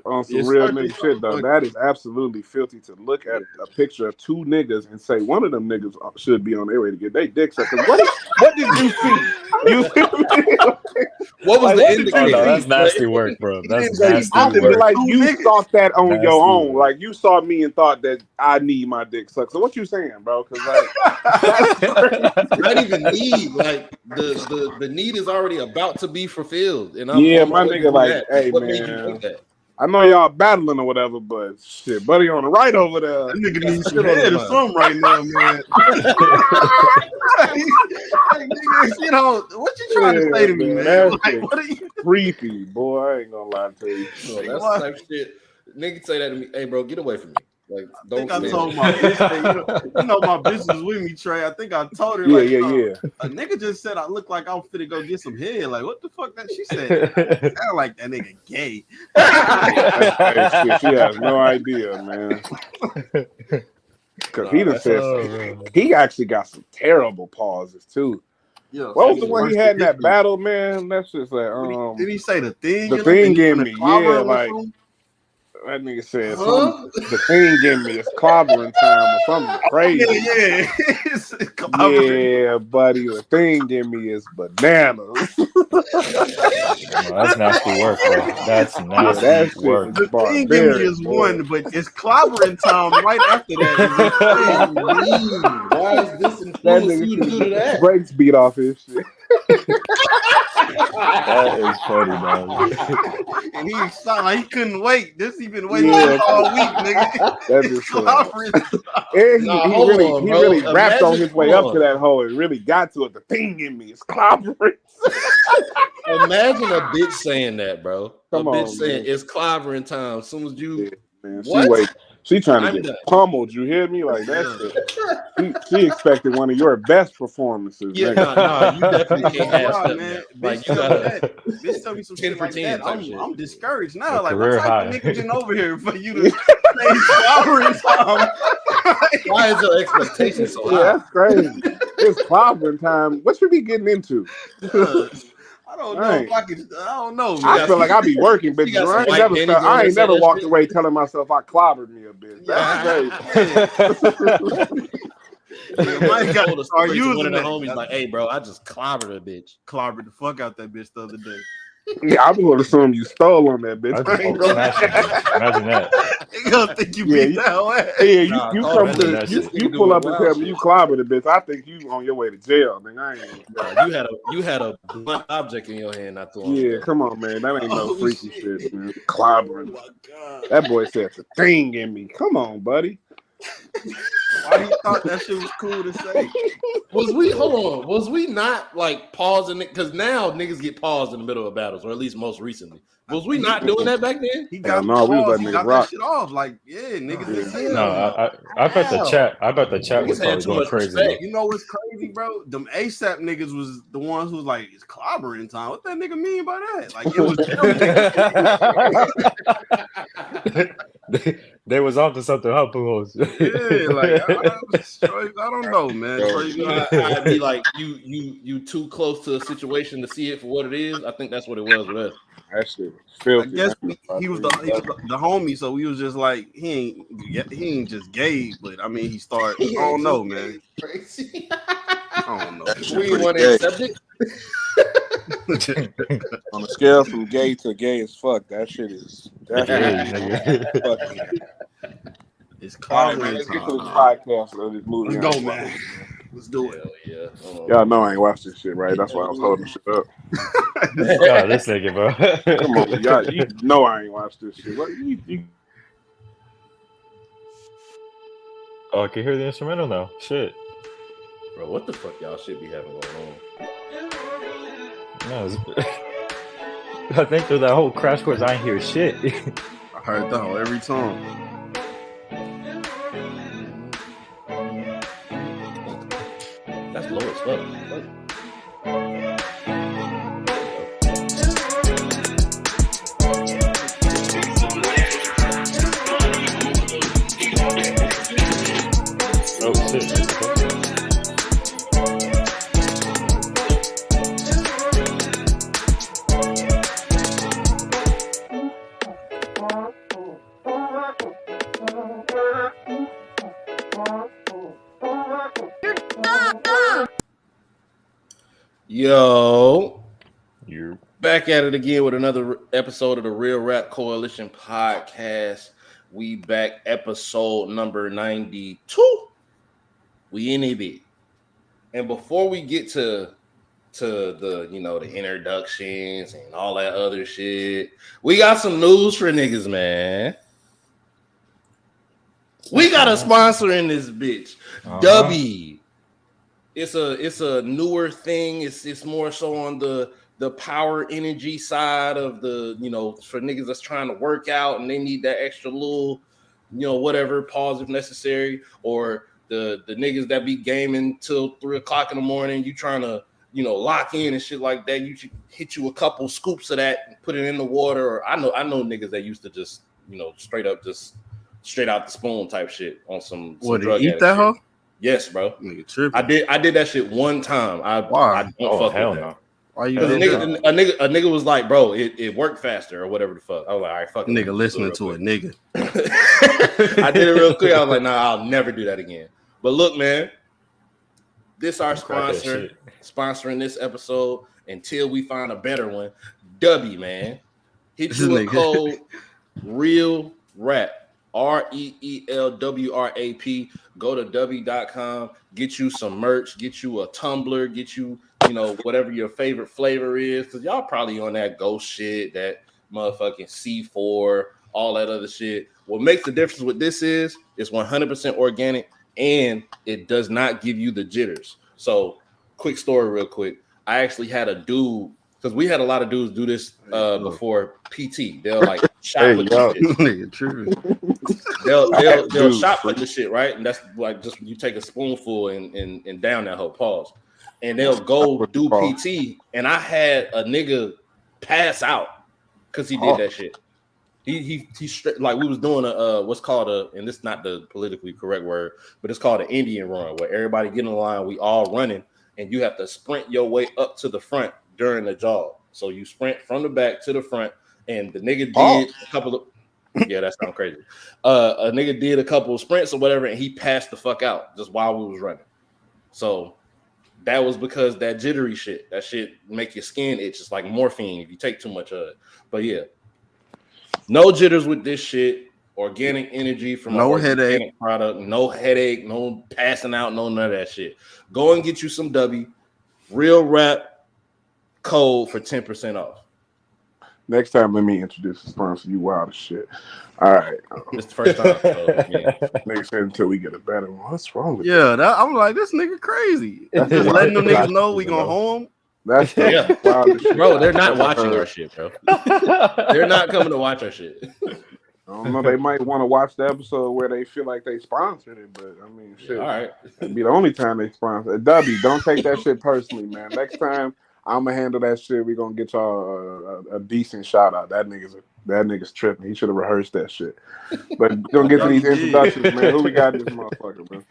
on some real nigga shit though. That is absolutely filthy to look at a picture of two niggas and say one of them niggas should be on their way to get their dick sucked. What did you see? You what was the indicator? No, that's nasty work, bro. That's nasty work. Like you thought that on your own. Like you saw me and thought that I need my dick sucked. So what you saying, bro? Because like not even need. Like the need is already about to be fulfilled. And I'm my nigga like, hey man. I know y'all battling or whatever, but shit, buddy on the right over there. That nigga needs some head or something right now, man. Hey, nigga, what you trying to say to me, man? Like, what are you? Creepy, boy. I ain't gonna lie to you. That's the type of shit. Nigga say that to me. Hey, bro, get away from me. Like, don't. I told my bitch, you know my bitch was with me, Trey. I think I told her, a nigga just said I look like I'm finna go get some head. Like, what the fuck that she said? Sound like that nigga gay. Hey, she has no idea, man. Because he done said he actually got some terrible pauses too. Yeah, what was the one he had in that battle, man? That's just like did he say the thing? The thing gave me, yeah, like. That nigga said the thing gave me is clobbering time or something crazy. Yeah, buddy. The thing gave me is bananas. That's nasty work, bro. That's nasty work. The thing gave me is one, but it's clobbering time right after that. Why is this influence you to do that? Brakes beat off his shit. That is funny, man. And he sounded like he couldn't wait. He been waiting all week, nigga. That is and he really rapped on his way up to that hole and really got to it. The thing in me is clobbering. Imagine a bitch saying that, bro. Saying it's clobbering time. As soon as you She trying to get pummeled. You hear me? Like that's she expected one of your best performances. Yeah, no, you definitely can't have stuff, man. Like you gotta tell me some shit like that. I'm discouraged now. Like what type of nigga been over here for you to say clobbering time? Why is your expectation so high? That's crazy. It's clobbering time. What you be getting into? I don't know if I could. I don't know. Man. I feel like I be working, but I ain't never walked away telling myself I clobbered me a bit. That's crazy. Mike got to start using one of the homies like, "Hey, bro, I just clobbered a bitch. Clobbered the fuck out that bitch the other day." Yeah, I'm gonna assume you stole on that bitch. Imagine that. You gonna think you beat that whole ass? Yeah, you pull up and tell me you clobbered a bitch. I think you on your way to jail, man. You had a blunt object in your hand, not too long. Yeah, come on, man. That ain't no freaky shit, man. Clobbering. That boy said the thing in me. Come on, buddy. Why do you thought that shit was cool to say? Was we not like pausing it? Because now niggas get paused in the middle of battles, or at least most recently. Was we not doing that back then? He got we was letting niggas rock. That shit off. Like, niggas. No, I bet the chat. I bet the chat was probably going crazy. You know what's crazy, bro? Them ASAP niggas was the ones who was like, it's clobbering time. What that nigga mean by that? Like, it was they was off to something, huh, Pujols? Yeah, like I don't know, man. I'd be like, you too close to a situation to see it for what it is. I think that's what it was with us. That shit was filthy. I guess he was the homie, so we was just like he ain't just gay, but I mean he started. I don't know, man. Crazy. I don't know. We want to accept it. On a scale from gay to gay as fuck, that shit is. It's clobbering. Let's get to the podcast of this movie. Let's go, man. Let's do it. Yeah. Y'all know I ain't watched this shit, right? That's why I was holding shit up. God, this nigga, bro. Come on, y'all. You know I ain't watched this shit. What, Oh, I can hear the instrumental now. Shit. Bro, what the fuck y'all should be having going on? No, I think through that whole crash course, I ain't hear shit. I heard that whole every time. That's low as fuck. Oh shit. Yo, You. back at it again with another episode of the Real Rap Coalition podcast. We back, episode number 92. We in it. And before we get to the the introductions and all that other shit, we got some news for niggas, man. We got a sponsor in this bitch, Dubby. It's a newer thing. It's more so on the power energy side of the, for niggas that's trying to work out and they need that extra little, whatever, pause if necessary, or the niggas that be gaming till 3 o'clock in the morning, you trying to, lock in and shit like that. You should hit you a couple scoops of that and put it in the water. Or I know niggas that used to just, straight out the spoon type shit on some drug eat that hoe? Yes, bro. Nigga tripping. I did that shit one time. I don't fuck with that. Why you? Because a nigga was like, bro, it worked faster or whatever the fuck. I was like, all right, fuck. Nigga listening to a nigga. I did it real quick. I was like, nah, I'll never do that again. But look, man, this our sponsor, sponsoring this episode until we find a better one. W, man. Hit you a code Real Rap. REELWRAP. Go to W.com, get you some merch, get you a tumbler, get you, whatever your favorite flavor is. Because y'all probably on that ghost shit, that motherfucking C4, all that other shit. What makes the difference with this is it's 100% organic and it does not give you the jitters. So, quick story real quick. I actually had a dude, because we had a lot of dudes do this before PT. They'll like shot with this shit. They'll shot with the shit, right? And that's like just you take a spoonful and down that whole pause. And they'll go do PT. And I had a nigga pass out because he did that shit. He like we was doing what's called and this is not the politically correct word, but it's called an Indian run, where everybody get in the line, we all running, and you have to sprint your way up to the front during the jog. So you sprint from the back to the front, and the nigga did a couple of that sounds crazy. A nigga did a couple of sprints or whatever, and he passed the fuck out just while we was running. So that was because that jittery shit, that shit make your skin itch. It's like morphine if you take too much of it. But yeah, no jitters with this shit. Organic energy from no headache product, no headache, no passing out, no none of that shit. Go and get you some W. Real Rap code for 10% off. Next time, let me introduce the sponsor. You wild as shit. All right. It's the first time. So, yeah. Nigga said until we get a better one. What's wrong with I'm like, this nigga crazy. Just letting them niggas know we gonna home. That's wild as shit. Bro, they're not watching our shit, bro. They're not coming to watch our shit. I don't know. They might want to watch the episode where they feel like they sponsored it, but I mean, shit. All right. It'd be the only time they sponsor it. W, don't take that shit personally, man. Next time, I'm gonna handle that shit. We're gonna get y'all a decent shout out. That nigga's tripping. He should have rehearsed that shit. But we're gonna get to these introductions, man. Who we got this motherfucker, man?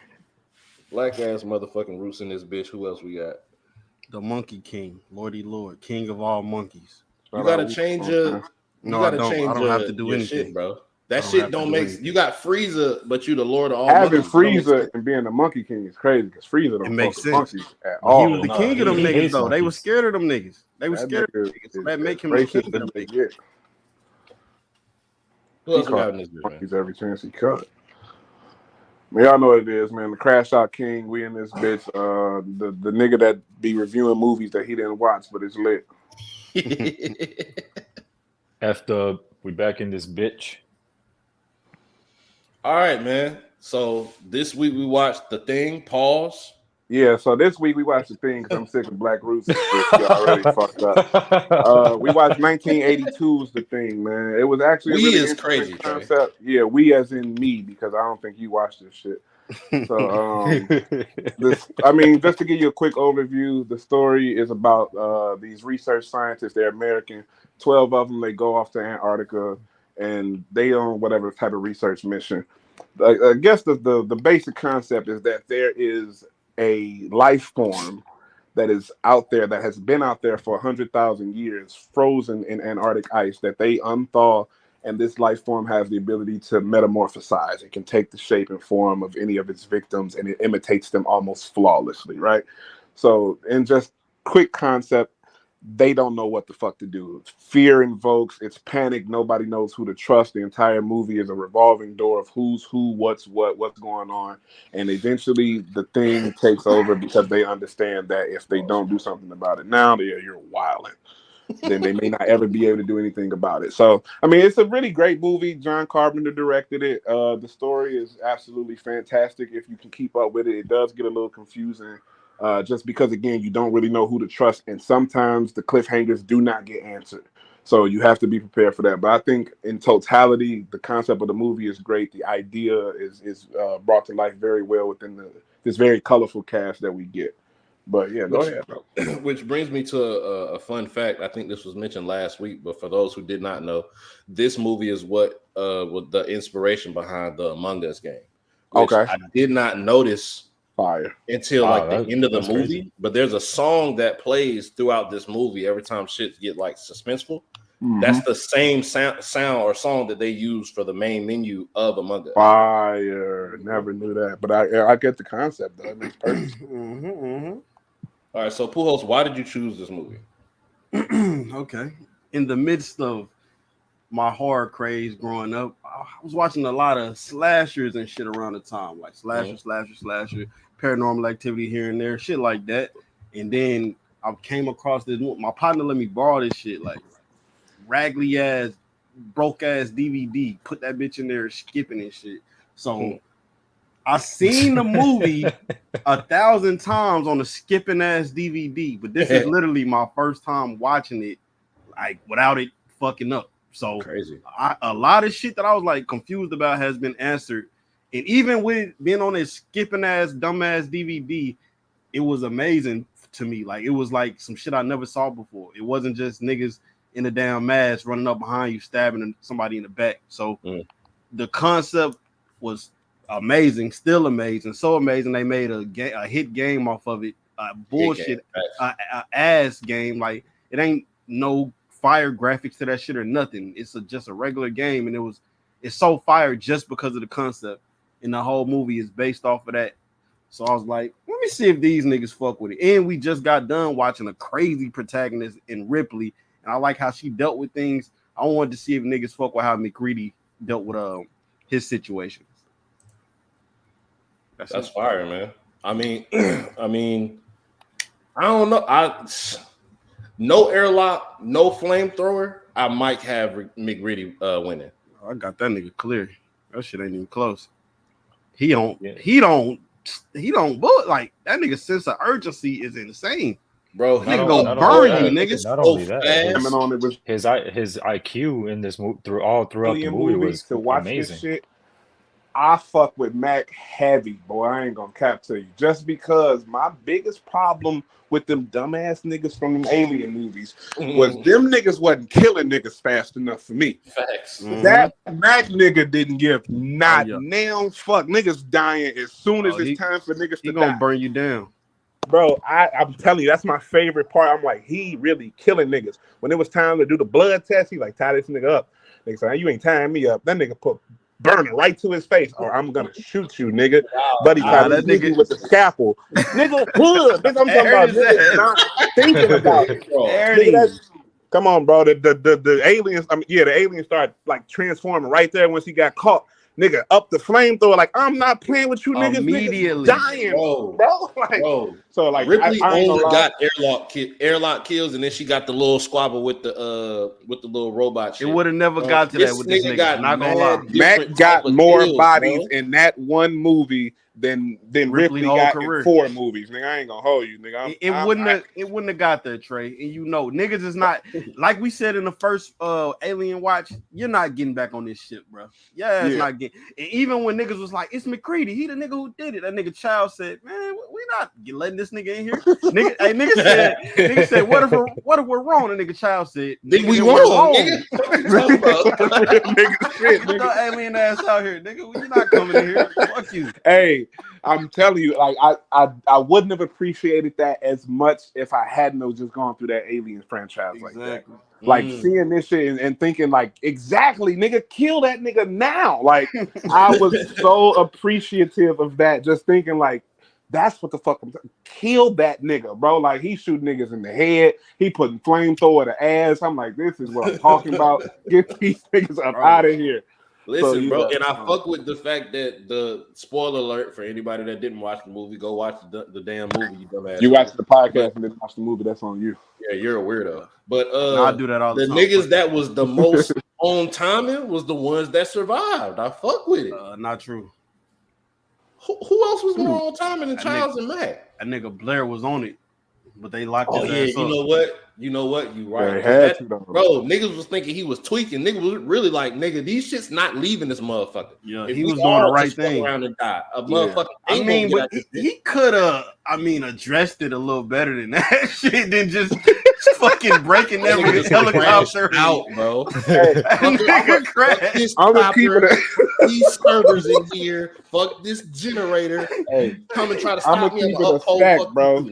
Black ass motherfucking roots in this bitch. Who else we got? The Monkey King, Lordy Lord, King of all monkeys. You gotta change your. No, I don't. I don't have to do anything, shit, bro. That shit don't make. You got Frieza, but you the Lord of all. Having Frieza and being the Monkey King is crazy because Frieza don't make sense monkeys at all. He was the king of them niggas, though. They were scared of them niggas. They were scared of them niggas. So that make him the king of them niggas. Who else got in this bitch, monkeys every chance he cut. Man, y'all know what it is, man. The Crash Out King. We in this bitch. The nigga that be reviewing movies that he didn't watch, but it's lit. After we back in this bitch. All right, man. So this week we watched The Thing. Pause. Yeah, so this week we watched The Thing because I'm sick of Black Roots. Y'all already fucked up. We watched 1982's The Thing, man. It was actually we a really is crazy concept. Yeah, we as in me, because I don't think you watched this shit. So, just to give you a quick overview, the story is about these research scientists. They're American. 12 of them, they go off to Antarctica, and they on whatever type of research mission. I guess the basic concept is that there is a life form that is out there, that has been out there for 100,000 years, frozen in Antarctic ice, that they unthaw and this life form has the ability to metamorphosize. It can take the shape and form of any of its victims, and it imitates them almost flawlessly, right? So, in just quick concept, they don't know what the fuck to do. Fear invokes, it's panic, nobody knows who to trust. The entire movie is a revolving door of who's who, what's what, what's going on. And eventually the thing takes over because they understand that if they don't do something about it now, you're wilding. Then they may not ever be able to do anything about it. So, I mean, it's a really great movie. John Carpenter directed it. The story is absolutely fantastic. If you can keep up with it, it does get a little confusing. Just because, again, you don't really know who to trust, and sometimes the cliffhangers do not get answered. So you have to be prepared for that. But I think in totality, the concept of the movie is great. The idea is brought to life very well within this very colorful cast that we get. But yeah, go ahead, bro. Which brings me to a fun fact. I think this was mentioned last week, but for those who did not know, this movie is what was the inspiration behind the Among Us game. Which I did not notice until like the end of the movie. Crazy. But there's a song that plays throughout this movie every time shit get like suspenseful. Mm-hmm. That's the same sound or song that they use for the main menu of Among Us. Fire. Never knew that, but I get the concept though. It makes perfect. All right, so Pujols, why did you choose this movie? Okay, in the midst of my horror craze growing up, I was watching a lot of slashers and shit around the time, like slasher, Paranormal Activity here and there, shit like that. And then I came across this. My partner let me borrow this shit, like raggedy ass, broke ass DVD. Put that bitch in there, skipping and shit. So I seen the movie 1,000 times on a skipping ass DVD, but this is literally my first time watching it, like without it fucking up. So crazy. A lot of shit that I was like confused about has been answered, and even with it being on this skipping ass dumbass DVD, it was amazing to me. Like it was like some shit I never saw before. It wasn't just niggas in a damn mask running up behind you, stabbing somebody in the back. So the concept was amazing, still amazing, so amazing. They made a hit game off of it. Bullshit ass game. Like it ain't no fire graphics to that shit or nothing. It's just a regular game, and it's so fire just because of the concept, and the whole movie is based off of that. So I was like, let me see if these niggas fuck with it. And we just got done watching a crazy protagonist in Ripley, and I like how she dealt with things. I wanted to see if niggas fuck with how McCready dealt with his situations. That's fire, man. I mean, I don't know. No airlock, no flamethrower. I might have McGritty winning. I got that nigga clear. That shit ain't even close. He don't bullet like that nigga. Sense of urgency is insane, bro. He gonna burn you, niggas. Not only that, his IQ in this movie throughout the movie was to watch amazing. This shit. I fuck with Mac heavy, boy. I ain't gonna cap to you. Just because my biggest problem with them dumbass niggas from them alien movies was them niggas wasn't killing niggas fast enough for me. Facts. That Mac nigga didn't give not nail fuck. Niggas dying as soon as it's time for niggas to die. He gonna burn you down. Bro, I'm telling you, that's my favorite part. I'm like, he really killing niggas. When it was time to do the blood test, he like, tie this nigga up. Nigga said, you ain't tying me up. That nigga put burning right to his face, or I'm gonna shoot you, nigga. Buddy tried that nigga with the scalpel. Nigga, hood. Nigga, I'm talking about nigga not thinking about it, bro. Nigga, come on, bro. The aliens, the aliens started like transforming right there once he got caught. Nigga, up the flamethrower, like I'm not playing with you niggas. Immediately dying, bro. Like, so like Ripley only got airlock kills, and then she got the little squabble with the little robot shit. It would have never got to that with this nigga. Not gonna lie, Mac got more bodies in that one movie than Ripley got in 4 movies. Nigga, I ain't gonna hold you, nigga. It wouldn't have got there, Trey. And you know, niggas is not like we said in the first Alien Watch. You're not getting back on this shit, bro. It's not getting. And even when niggas was like, "It's McCready, he the nigga who did it," that nigga Child said, "Man, we we not letting this nigga in here. Nigga said, what if we're wrong? The nigga child said, "Think we wrong, nigga." Get the alien ass out here, nigga. You're not coming in here. Fuck you. Hey, I'm telling you, like I wouldn't have appreciated that as much if I hadn't just gone through that Alien franchise like that. Like seeing this shit and thinking like, exactly, nigga, kill that nigga now. Like I was so appreciative of that, just thinking like, that's what the fuck I'm kill that nigga, bro. Like he shooting niggas in the head, he putting flamethrower to ass. I'm like, this is what I'm talking about. Get these niggas up out of here. Listen, bro, and I fuck with the fact that the spoiler alert for anybody that didn't watch the movie, go watch the damn movie, you dumbass. You watched the podcast and didn't watch the movie, that's on you. Yeah, you're a weirdo. But I do that all the time. niggas that was the most on timing was the ones that survived. I fuck with it. Not true. Who else was more on timing than Childs and Mac? That nigga Blair was on it, but they locked his ass up. You know what? You right. Bro, niggas was thinking he was tweaking. Niggas was really like, nigga, these shit's not leaving this motherfucker. Yeah, he was doing the right thing. Around and die. Motherfucker. I mean, but he could have, addressed it a little better than that shit than just fucking breaking every helicopter out, bro. Nigga crash. I'm gonna keep it. These servers in here. Fuck this generator. Hey, come and try to stop me. I'm gonna keep it a stack, bro.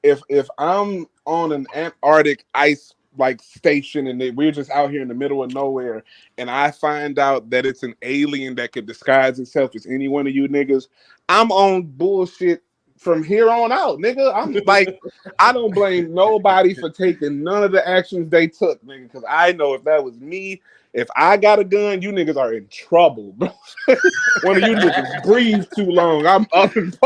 If I'm on an Antarctic ice like station and we're just out here in the middle of nowhere and I find out that it's an alien that could disguise itself as any one of you niggas, I'm on bullshit from here on out, nigga. I'm like, I don't blame nobody for taking none of the actions they took, nigga, because I know if that was me, if I got a gun, you niggas are in trouble, bro. One of you niggas breathe too long, I'm up and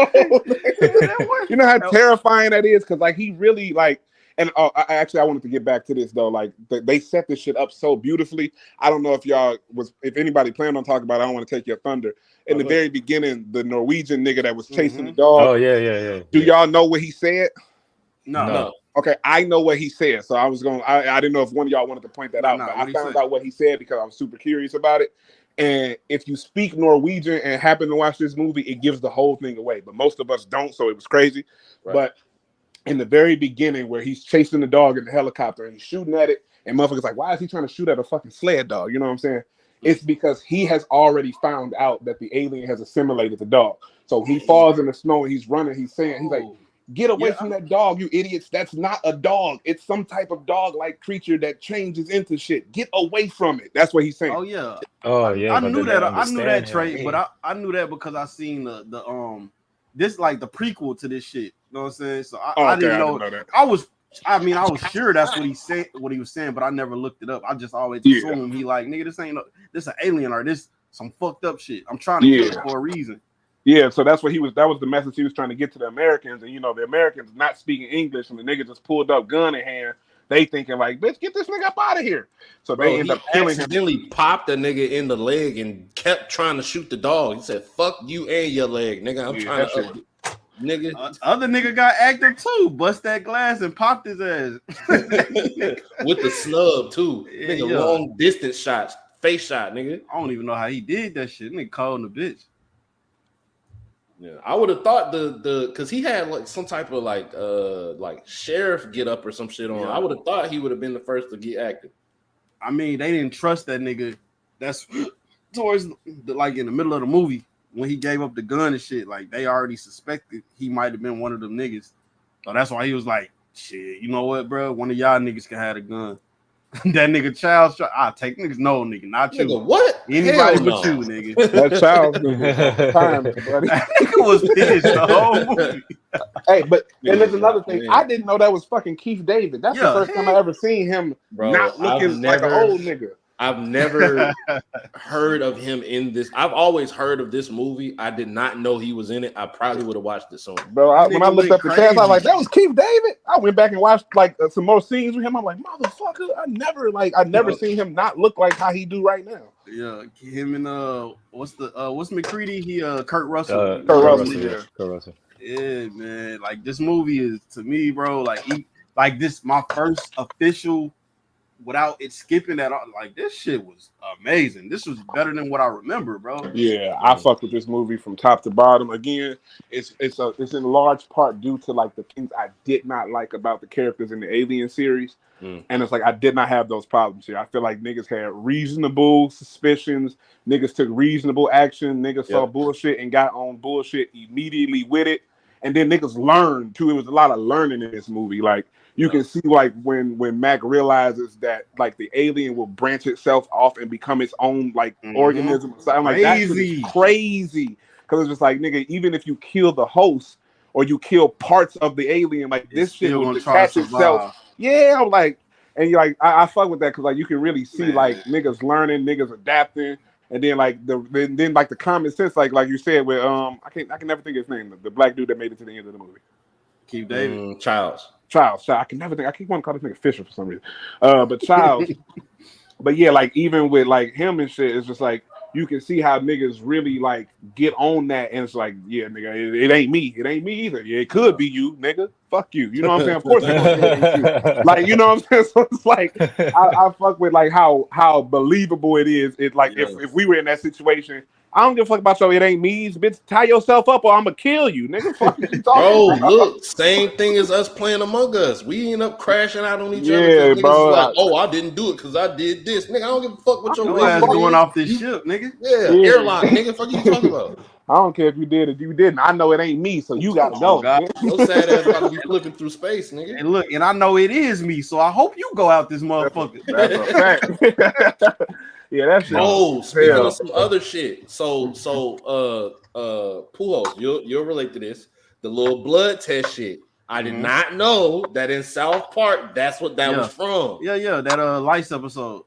You know how terrifying that is? Because like he really like, and I wanted to get back to this though. Like they set this shit up so beautifully. I don't know if anybody planned on talking about it. I don't want to take your thunder. In the very beginning, the Norwegian nigga that was chasing the dog. Oh yeah. Do y'all know what he said? No. Okay, I know what he said. So I didn't know if one of y'all wanted to point that out. But I found out what he said because I was super curious about it. And if you speak Norwegian and happen to watch this movie, it gives the whole thing away. But most of us don't, so it was crazy. Right. But in the very beginning, where he's chasing the dog in the helicopter and he's shooting at it, and motherfuckers like, why is he trying to shoot at a fucking sled dog? You know what I'm saying? It's because he has already found out that the alien has assimilated the dog. So he falls in the snow and he's running. He's like, get away from that dog, you idiots. That's not a dog. It's some type of dog-like creature that changes into shit. Get away from it. That's what he's saying. Oh yeah. I knew that. I knew that trait, but I knew that because I seen the this like the prequel to this shit. You know what I'm saying? So I didn't know that. I was sure that's what he said, what he was saying, but I never looked it up. I just always assumed he like, nigga, this an alien or this some fucked up shit. I'm trying to kill it for a reason. Yeah, so that's what that was the message he was trying to get to the Americans. And, the Americans not speaking English and the nigga just pulled up gun in hand. They thinking like, bitch, get this nigga up out of here. So they end up killing him. Accidentally popped a nigga in the leg and kept trying to shoot the dog. He said, fuck you and your leg, nigga. I'm trying to... Nigga, other nigga got active too. Bust that glass and popped his ass with the snub too. Nigga, long distance shots, face shot, nigga. I don't even know how he did that shit. Nigga calling the bitch. Yeah, I would have thought the because he had like some type of like sheriff get up or some shit on. Yeah. I would have thought he would have been the first to get active. I mean, they didn't trust that nigga. That's towards like in the middle of the movie. When he gave up the gun and shit, like they already suspected he might have been one of them niggas. So that's why he was like, shit, you know what, bro? One of y'all niggas can have a gun. That nigga Child's shot. I take niggas, no nigga, not you. Nigga, what? Anybody but you, nigga. That Child's time, buddy. That nigga was pissed the whole movie. Hey, but and there's another thing. I didn't know that was fucking Keith David. That's the first time I ever seen him not looking like an old nigga. I've never heard of him in this. I've always heard of this movie. I did not know he was in it. I probably would have watched it soon. Bro, when I looked up the cast, I was like, that was Keith David. I went back and watched like some more scenes with him. I'm like, motherfucker, I never seen him not look like how he do right now. Yeah, him and what's McCready? He Kurt Russell. Kurt Russell. Yeah, man. Like this movie is to me, bro. Like this my first official without it skipping that. Like this shit was amazing. This was better than what I remember, bro. Yeah, I fucked with this movie from top to bottom. Again, it's in large part due to like the things I did not like about the characters in the Alien series. And it's like I did not have those problems here. I feel like niggas had reasonable suspicions. Niggas took reasonable action. Niggas saw bullshit and got on bullshit immediately with it. And then niggas learned too. It was a lot of learning in this movie. Like you can see like when Mac realizes that like the alien will branch itself off and become its own like organism. So I'm like, that is crazy. Because it's just like, nigga, even if you kill the host or you kill parts of the alien, like this shit will detach itself. Yeah, I'm like, and you're like, I fuck with that because like you can really see like niggas learning, niggas adapting, and then like then like the common sense, like you said with I can never think of his name, the black dude that made it to the end of the movie. Keith David. Childs. I can never think. I keep wanting to call this nigga Fisher for some reason. But Childs. But yeah, like even with like him and shit, it's just like you can see how niggas really like get on that, and it's like, yeah, nigga, it ain't me. It ain't me either. Yeah, it could be you, nigga. Fuck you. You know what I'm saying? Of course it's you. Like, you know what I'm saying? So it's like I fuck with like how believable it is. It like if we were in that situation, I don't give a fuck about your it ain't me's, bitch. Tie yourself up or I'm gonna kill you, nigga. Fuck you talking about? Look, same thing as us playing Among Us. We end up crashing out on each other. Yeah, bro. Like, oh, I didn't do it because I did this, nigga. I don't give a fuck what your ass going off this ship, nigga. Yeah, airlock, nigga. Fuck you talking about? I don't care if you did it, you didn't. I know it ain't me, so you gotta go. Your sad ass about to be flipping through space, nigga. And look, and I know it is me, so I hope you go out this motherfucker. That's a fact. Yeah, that's shit. Oh, speaking of some other shit. So Pujols, you'll relate to this. The little blood test shit. I did not know that in South Park, that's what that was from. Yeah, that Lice episode.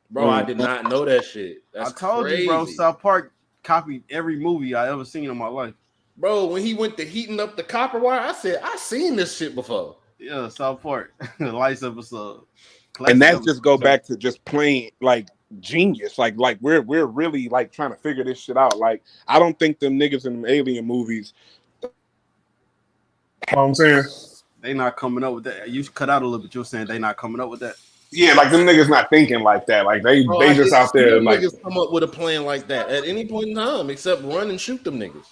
Bro, I did not know that shit. That's I told crazy. you, bro, South Park copied every movie I ever seen in my life. Bro, when he went to heating up the copper wire, I said, I seen this shit before. Yeah, South Park. The Lice episode. Classic and that's just go back to just plain like genius. Like we're really like trying to figure this shit out. Like I don't think them niggas in them alien movies. You know what I'm saying? They not coming up with that. You cut out a little bit. You're saying they not coming up with that. Yeah, like them niggas not thinking like that. Like they just out there like niggas come up with a plan like that at any point in time, except run and shoot them niggas.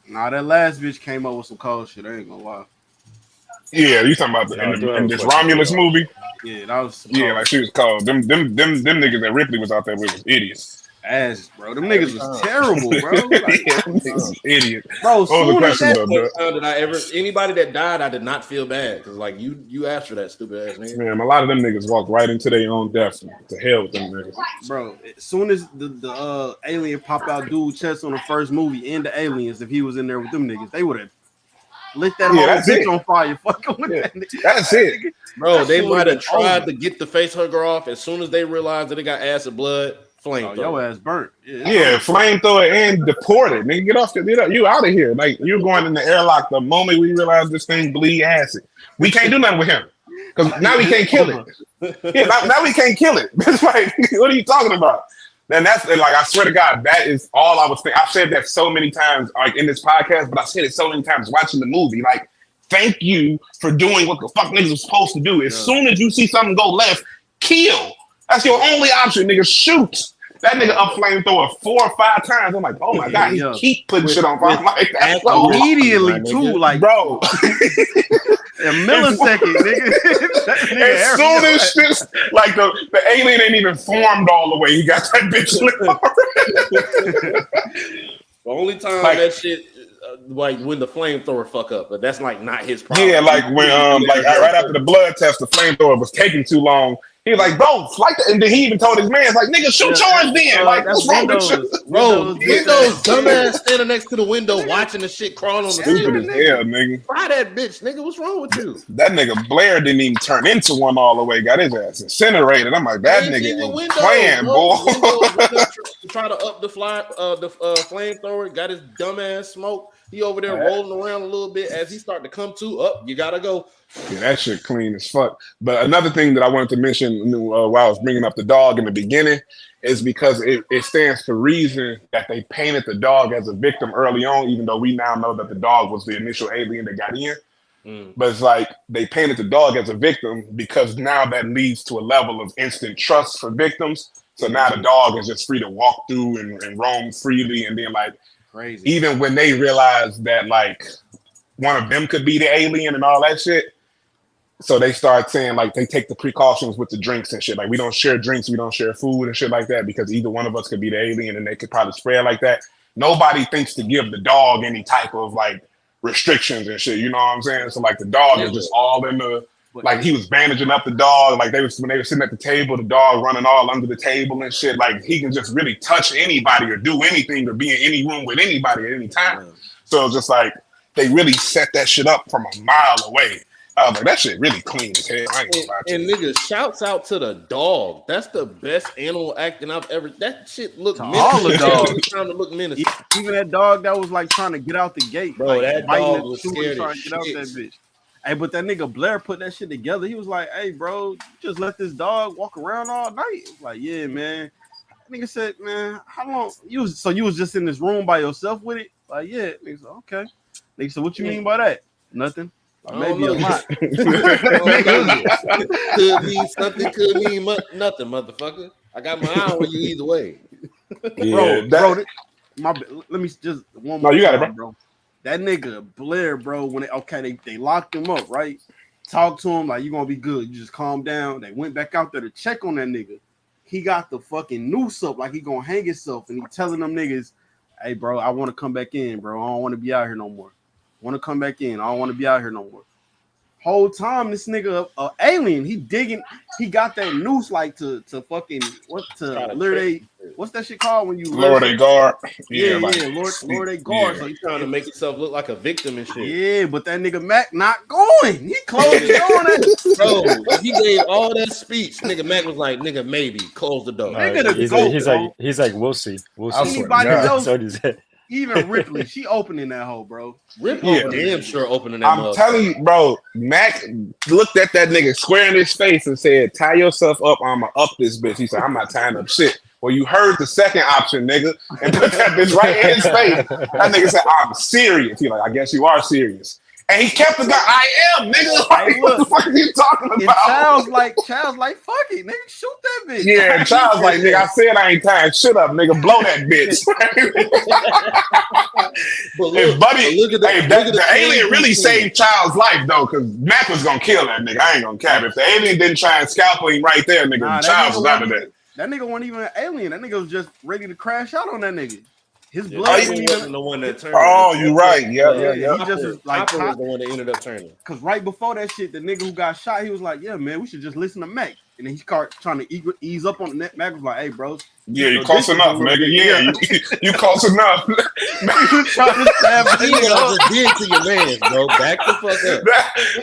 Nah, that last bitch came up with some cold shit. I ain't gonna lie. Yeah, you talking about in this Romulus movie? Yeah, that was like she was cold. Them niggas that Ripley was out there with was idiots. Ass, bro. Them niggas was terrible, bro. Like, idiots. Bro, soon as anybody that died, I did not feel bad because like you asked for that stupid ass nigga. Man, a lot of them niggas walked right into their own death. To hell with them niggas. Bro, as soon as the alien pop out dude chest on the first movie and the aliens, if he was in there with them niggas, they would have lit that whole bitch on fire. Fuck with that nigga. That's it. Bro, they might have tried to get the face hugger off as soon as they realized that it got acid blood. Flamethrower. Your ass burnt. Yeah, flamethrower and deported. Nigga, get off you out of here. Like you're going in the airlock the moment we realize this thing bleed acid. We can't do nothing with him. Because now we can't kill it. Yeah, now we can't kill it. It's like, what are you talking about? And that's like, I swear to God, that is all I was thinking. I've said that so many times, like in this podcast, but I said it so many times watching the movie. Like, thank you for doing what the fuck niggas was supposed to do. As soon as you see something go left, kill. That's your only option, nigga. Shoot. That nigga up flamethrower 4 or 5 times. I'm like, oh my God, he keep putting shit on fire. Like, that's so immediately too, like, bro. A millisecond, nigga. As soon as shit, like the alien ain't even formed all the way, he got that bitch lit already. The only time that shit, like when the flamethrower fuck up, but that's like not his problem. Yeah, like when like right after the blood test, the flamethrower was taking too long. He was like, bro, flight and then he even told his man, like, nigga, shoot yours then. Like, what's wrong with you? Bro, Windows dumbass standing next to the window watching the shit crawl on the stupid as hell, nigga. Fry that bitch, nigga. What's wrong with you? That nigga Blair didn't even turn into one all the way. Got his ass incinerated. I'm like, that nigga ain't playing, boy. Try to up the flamethrower. Got his dumbass smoke. He over there rolling around a little bit as he start to come to. Up, you gotta go. Yeah, that shit clean as fuck. But another thing that I wanted to mention while I was bringing up the dog in the beginning is because it stands to reason that they painted the dog as a victim early on, even though we now know that the dog was the initial alien that got in. But it's like they painted the dog as a victim because now that leads to a level of instant trust for victims. So now the dog is just free to walk through and roam freely. And then like crazy. Even when they realize that like one of them could be the alien and all that shit, so they start saying like they take the precautions with the drinks and shit. Like we don't share drinks, we don't share food and shit like that because either one of us could be the alien and they could probably spread like that. Nobody thinks to give the dog any type of like restrictions and shit. You know what I'm saying? So like the dog is just all in the like he was bandaging up the dog. Like when they were sitting at the table, the dog running all under the table and shit. Like he can just really touch anybody or do anything or be in any room with anybody at any time. So it's just like they really set that shit up from a mile away. I was like, that shit really clean as hell. I ain't gonna lie to you. And nigga, shouts out to the dog. That's the best animal acting I've ever. That shit looked menacing. All the dogs trying to look menacing. Even that dog that was like trying to get out the gate, bro. like, That dog was scared trying to get out that bitch. Hey, but that nigga Blair put that shit together. He was like, "Hey, bro, you just let this dog walk around all night." It was like, yeah, man. That nigga said, "Man, how long you was just in this room by yourself with it?" Like, yeah. Nigga said, "Okay." Nigga said, "What you mean by that?" Nothing. Maybe a lot. Could mean something, could mean nothing, motherfucker. I got my eye on you either way. Bro, let me just one more. No, you got it, bro. That nigga Blair, bro, when they locked him up, right? Talked to him like, you gonna be good. You just calm down. They went back out there to check on that nigga. He got the fucking noose up like he gonna hang himself, and he telling them niggas, "Hey, bro, I want to come back in, bro. I don't want to be out here no more. Want to come back in. I don't want to be out here no more." Whole time this nigga alien, he got that noose like to fucking what's that shit called when you lower their guard? Lower their guard. Yeah. So he's trying to make himself look like a victim and shit. Yeah, but that nigga Mac not going. He closed the door on that. Bro, he gave all that speech. Nigga Mac was like, "Nigga, maybe close the door." He's like, we'll see. Anybody else? Even Ripley, she opening that hole, bro. Ripley, damn sure opening that. I'm telling you, bro. Mac looked at that nigga square in his face and said, "Tie yourself up. I'ma up this bitch." He said, "I'm not tying up shit." Well, you heard the second option, nigga, and put that bitch right in his face. That nigga said, "I'm serious." He like, "I guess you are serious." And he kept the guy. I am, nigga. Like, what the fuck are you talking about? Child's like, fuck it, nigga, shoot that bitch. Yeah, Child's like, nigga, I said I ain't tying shit up, nigga. Blow that bitch. But look, the alien really saved Child's life though, because Mac was gonna kill that nigga. I ain't gonna cap. If the alien didn't try and scalpel him right there, nigga, Child's was out of there. That nigga wasn't even an alien. That nigga was just ready to crash out on that nigga. His blood wasn't the one that turned. Oh, you right. Yeah. He just was like Copper was the one that ended up turning. Because right before that shit, the nigga who got shot, he was like, "Yeah, man, we should just listen to Mac." And then he started trying to ease up on the net. Mac was like, "Hey, bro, you close enough, nigga. Yeah, you close enough." You trying to stab just did to your man, bro. Back the fuck up.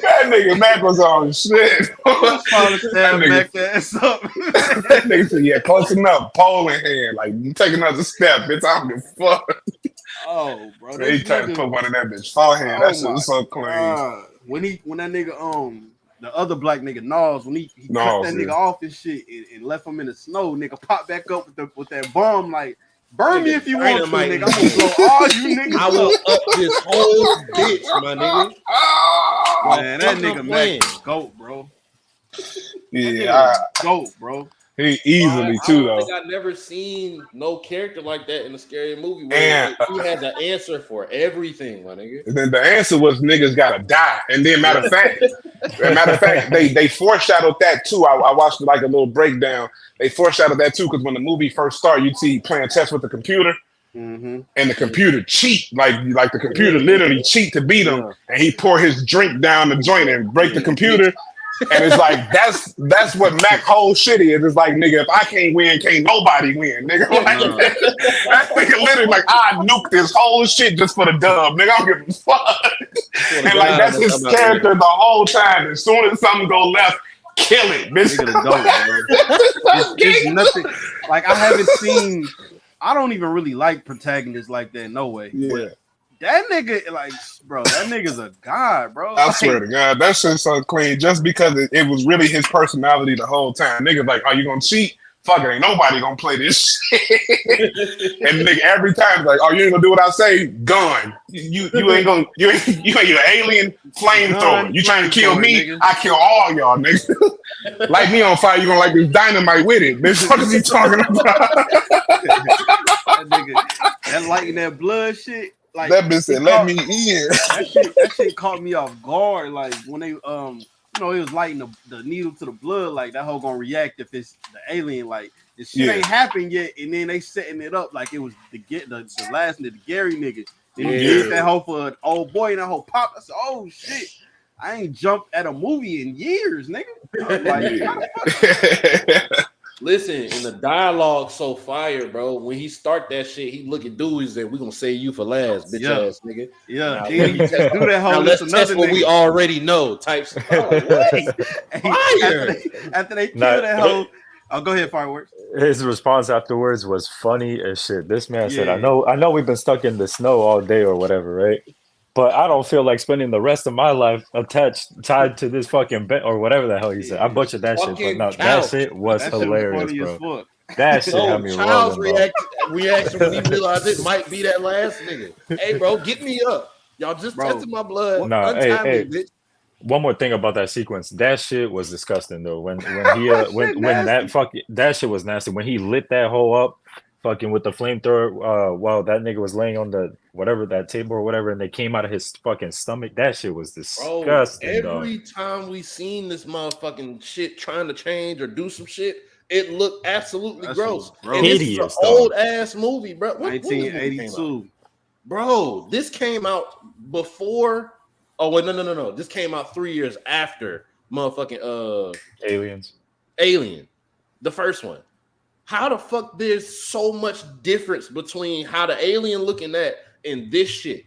That nigga Mac was on shit. Trying to stab Mac ass up. That nigga said, "Yeah, close enough. Pole in hand. Like, you take another step, bitch. I don't give a fuck." Oh, bro. He tried to put one in that bitch forehand. That shit was so clean. When that nigga the other black nigga Nas, when he cut that nigga off his shit and left him in the snow, nigga popped back up with that bomb like, "Burn me if you want to, nigga. I'm gonna blow all you niggas I will up this whole bitch, my nigga." Man, that nigga Mac GOAT, bro. Yeah, GOAT, bro. He easily too though. I've never seen no character like that in a scary movie where he had the answer for everything, my nigga. And then the answer was niggas gotta die. And then matter of fact, they foreshadowed that too. I watched like a little breakdown. They foreshadowed that too because when the movie first started, you'd see playing chess with the computer. Mm-hmm. And the computer cheat, like the computer literally cheat to beat him, and he pour his drink down the joint and break the computer. And it's like that's what Mac whole shit is. It's like, nigga, if I can't win, can't nobody win, nigga. Like, that nigga literally like, I nuke this whole shit just for the dub, nigga. I don't give a fuck. And like that's his character the whole time. As soon as something go left, kill it, bitch. It's nothing. Like I haven't seen. I don't even really like protagonists like that. No way. Yeah. That nigga, like, bro, that nigga's a god, bro. I swear to God, that shit's so clean. Just because it was really his personality the whole time. Niggas like, "Oh, you gonna cheat? fuck it, ain't nobody gonna play this shit. And nigga, every time it's like, oh, you ain't gonna do what I say? Gone. You ain't gonna you ain't an alien flamethrower. You trying to kill me? Nigga. I kill all y'all, nigga. Light me on fire, you gonna like this dynamite with it. Bitch, what is he talking about? That nigga, that lighting that blood shit. Like that bitch said, let me in. That shit caught me off guard. Like when they it was lighting the needle to the blood, like that hoe gonna react if it's the alien. Like this shit ain't happened yet, and then they setting it up like it was the last nigga, the Gary nigga. Then he did that hoe for an old boy, and that hoe popped. I said, oh shit, I ain't jumped at a movie in years, nigga. Like, listen, and the dialogue so fire, bro. When he start that shit, he look at dude. He said, "We gonna save you for last, bitch ass nigga." Yeah, now, he just do that whole. Now let's test what we already know. Types. Like, fire. After they kill that whole. Oh, go ahead, fireworks. His response afterwards was funny as shit. This man said, I know we've been stuck in the snow all day or whatever, right? But I don't feel like spending the rest of my life tied to this fucking bed or whatever the hell he said. I butchered that shit, but no, that shit was hilarious, bro. That shit had me Child's rolling, reaction when he realized it might be that last nigga. Hey, bro, get me up. Y'all just tested my blood. No, hey. One more thing about that sequence. That shit was disgusting though. When that shit was nasty. When he lit that hole up, fucking with the flamethrower, while that nigga was laying on the whatever that table or whatever, and they came out of his fucking stomach. That shit was disgusting. Bro, every time we seen this motherfucking shit trying to change or do some shit, it looked absolutely gross. And this is an old ass movie, bro. 1982. Bro, this came out before. Oh wait, no. This came out 3 years after motherfucking Alien, the first one. How the fuck there's so much difference between how the alien looking at and this shit?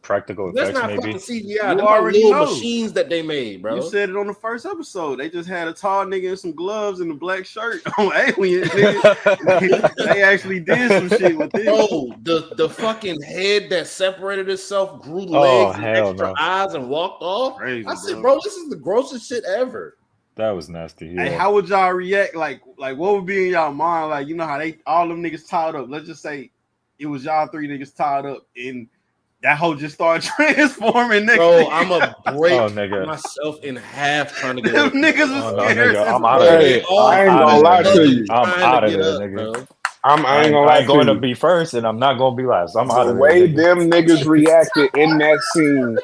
Practical effects, that's not maybe. Fucking CGI. You already know machines that they made, bro. You said it on the first episode. They just had a tall nigga in some gloves and a black shirt on Alien. Nigga. They actually did some shit with this. Bro, the fucking head that separated itself, grew legs and extra eyes and walked off. Crazy, I said, bro, this is the grossest shit ever. That was nasty. Yeah. Hey, how would y'all react? Like what would be in y'all mind? Like, you know how they all them niggas tied up. Let's just say it was y'all three niggas tied up and that hoe just started transforming, nigga. Bro, I'm a break myself in half trying to get them niggas was scared. I'm out of there. I ain't gonna lie to you. I'm out of there, nigga. I ain't gonna lie to you. I'm going to be first and I'm not gonna be last. I'm out of there. The way them niggas reacted in that scene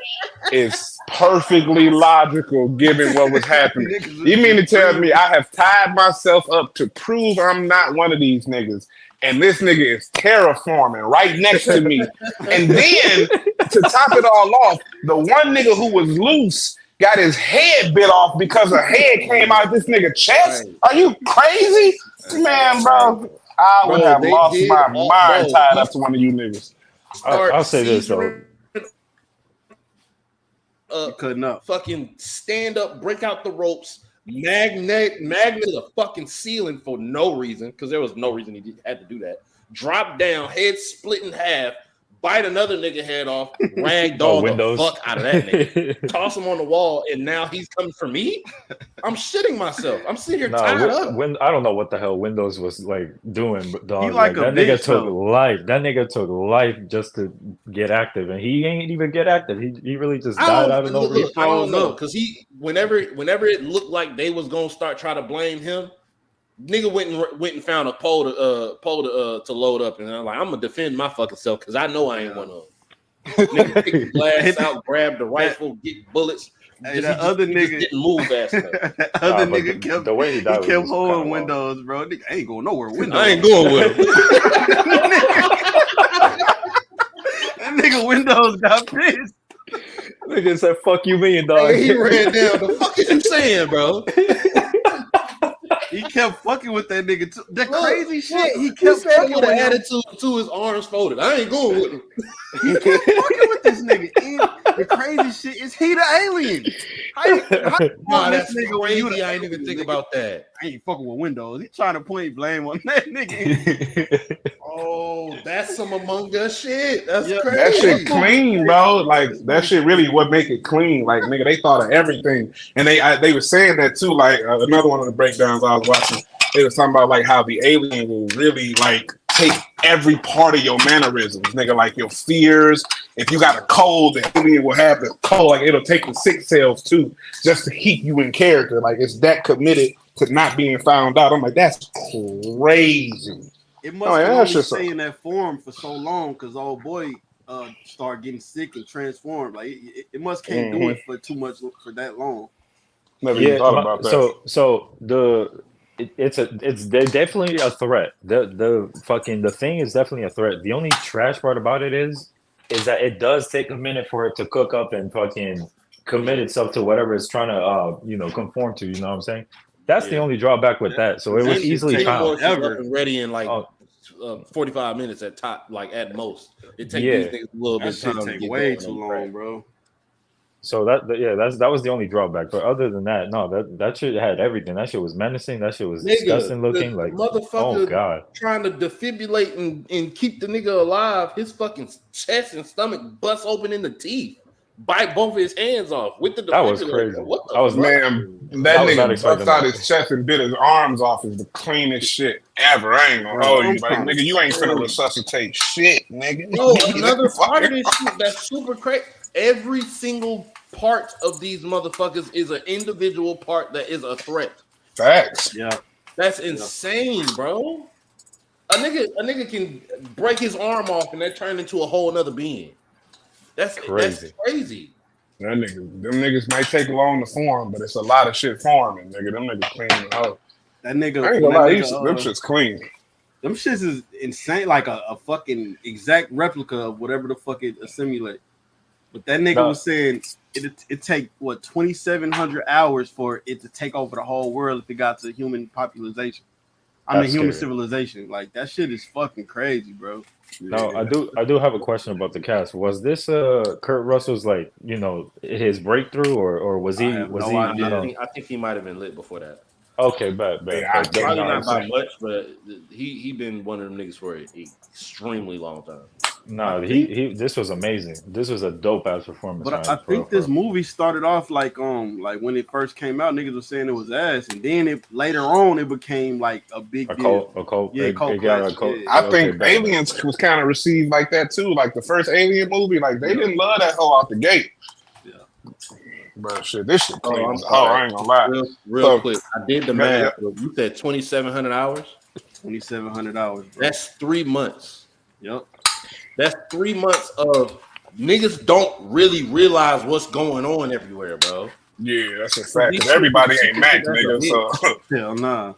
is perfectly logical given what was happening. You mean to tell me I have tied myself up to prove I'm not one of these niggas? And this nigga is terraforming right next to me. And then, to top it all off, the one nigga who was loose got his head bit off because a head came out of this nigga's chest. Are you crazy? Man, bro, I would have lost my mind tied up to one of you niggas. I'll say this, though. Cutting up. Fucking stand up, break out the ropes. Magnet the fucking ceiling for no reason, because there was no reason he had to do that. Drop down, head split in half, bite another nigga head off, ragdoll the fuck out of that nigga, toss him on the wall, and now he's coming for me? I'm shitting myself. I'm sitting here tied up. I don't know what the hell Windows was like doing, but dog, like that nigga took life. That nigga took life just to get active, and he ain't even get active. He really just died out of nowhere. I don't know, because whenever it looked like they was gonna start trying to blame him, nigga went and found a pole to load up, and I'm like, I'm gonna defend my fucking self because I know I ain't one of them. Nigga pick the glass out, grab the rifle, get bullets. Hey, that other nigga didn't move fast enough. That other nigga kept the way he kept holding Windows, bro. Nigga, I ain't going nowhere. Windows. I ain't going with him. That nigga Windows got pissed. Nigga said, "Fuck you, me," dog. Hey, he ran down. The fuck is you saying, bro? He kept fucking with that nigga too. The crazy shit. He kept fucking with an attitude to his arms folded. I ain't going with him. He kept fucking with this nigga. And the crazy shit is he the alien. Nah, that's nigga crazy. I ain't even think about that. I ain't fucking with Windows. He trying to point blame on that nigga. Oh, that's some Among Us shit. That's crazy. That shit clean, bro. Like that shit really what make it clean. Like nigga, they thought of everything, and they were saying that too. Like another one of the breakdowns I was watching, it was talking about like how the alien will really like take every part of your mannerisms, nigga, like your fears. If you got a cold, the alien will have the cold. Like it'll take the sick cells too, just to keep you in character. Like it's that committed to not being found out. I'm like, that's crazy. It must have only stay in that form for so long because old boy start getting sick and transformed. Like it must can't do it for too much for that long. Never even thought about that. So it's definitely a threat. The thing is definitely a threat. The only trash part about it is that it does take a minute for it to cook up and fucking commit itself to whatever it's trying to conform to. You know what I'm saying? That's the only drawback with that. So it was easily found. Ready in like 45 minutes at top, like at most. It takes these things a little bit of time. Take way too long, bro. So that was the only drawback. But other than that, no, that shit had everything. That shit was menacing. That shit was disgusting looking. Like motherfucker, oh god, trying to defibrillate and keep the nigga alive. His fucking chest and stomach bust open in the teeth. Bite both of his hands off with the defibrillator. That was crazy. What the that nigga bust out his chest and bit his arms off is the cleanest shit ever. I ain't gonna hold you, like nigga, you ain't finna resuscitate shit, nigga. No, another part of this shit that's super crazy. Every single part of these motherfuckers is an individual part that is a threat. Facts. Yeah, that's insane, bro. A nigga can break his arm off and that turn into a whole another being. That's crazy. Them niggas might take long to form, but it's a lot of shit forming, nigga. Them niggas clean the house. That nigga, I ain't gonna lie, them shit's clean. Them shits is insane, like a fucking exact replica of whatever the fuck it assimilate. But that nigga was saying it take 2,700 hours for it to take over the whole world if it got to human population. Human civilization. Like that shit is fucking crazy, bro. No, I do have a question about the cast. Was this Kurt Russell's like his breakthrough or was he I think he might have been lit before that. Okay, bad. Yeah, probably not by much, but he been one of them niggas for an extremely long time. No, this was amazing. This was a dope ass performance. But I think this movie started off like when it first came out, niggas were saying it was ass, and then later on it became like a big deal. Cult. I think Aliens was kind of received like that too. Like the first Alien movie, like they didn't love that hoe out the gate. Yeah. But shit, this shit clean. I ain't gonna lie. Real quick, I did the math. You said 2,700 hours. 2,700 hours. Bro. That's 3 months. Yep. That's 3 months of niggas don't really realize what's going on everywhere, bro. Yeah, that's a fact. Because everybody ain't Mac, nigga. So hell nah.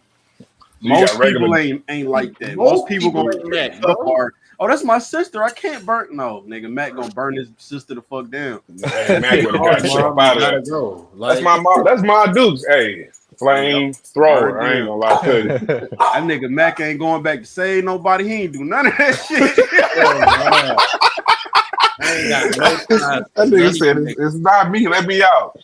Most people ain't like that. Most people gonna Mac, oh, that's my sister. I can't burn. No, nigga, Mac gonna burn his sister the fuck down. Hey, Mac would have got shit up out of there. That's my mom. That's my Dukes. Hey, flame thrower. I ain't gonna lie to you. That nigga Mac ain't going back to save nobody. He ain't do none of that shit. That nigga said, "It's not me. Let me out."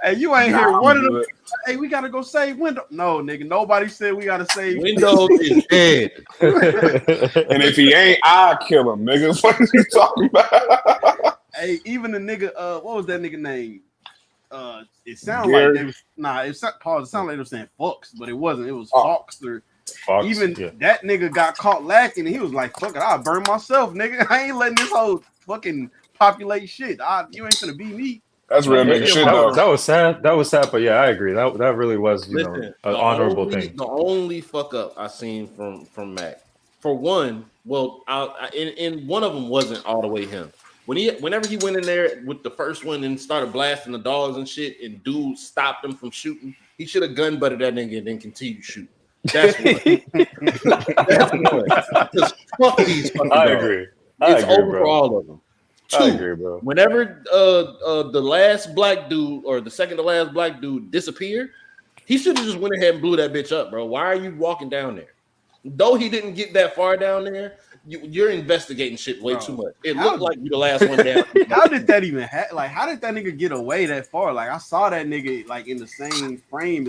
Hey, you ain't hear one of them. Hey, we gotta go save Windows. No, nigga, nobody said we gotta save Windows. Is dead. And if he ain't, I'll kill him, nigga. What are you talking about? Hey, even the nigga, what was that nigga name? It sounded like they was it sounded like they were saying Fox, but it wasn't. It was Fox or Fox. Even that nigga got caught lacking, and he was like, "Fuck it, I'll burn myself, nigga. I ain't letting this whole fucking populate shit. You ain't gonna be me." That's real nigga shit, though. That was sad. But yeah, I agree. That really was, an honorable thing. The only fuck up I seen from Mac, for one, and one of them wasn't all the way him. Whenever he went in there with the first one and started blasting the dogs and shit, and dude stopped him from shooting, he should have gun butted that nigga and then continued shooting. That's one. That's one. Because fuck these fucking dogs. It's over for all of them. Two, I agree, bro. Whenever the last black dude or the second to last black dude disappeared, he should have just went ahead and blew that bitch up, bro. Why are you walking down there? Though he didn't get that far down there, you're investigating shit way too much. It looked like you the last one down. How did that even happen? Like, how did that nigga get away that far? Like, I saw that nigga like in the same frame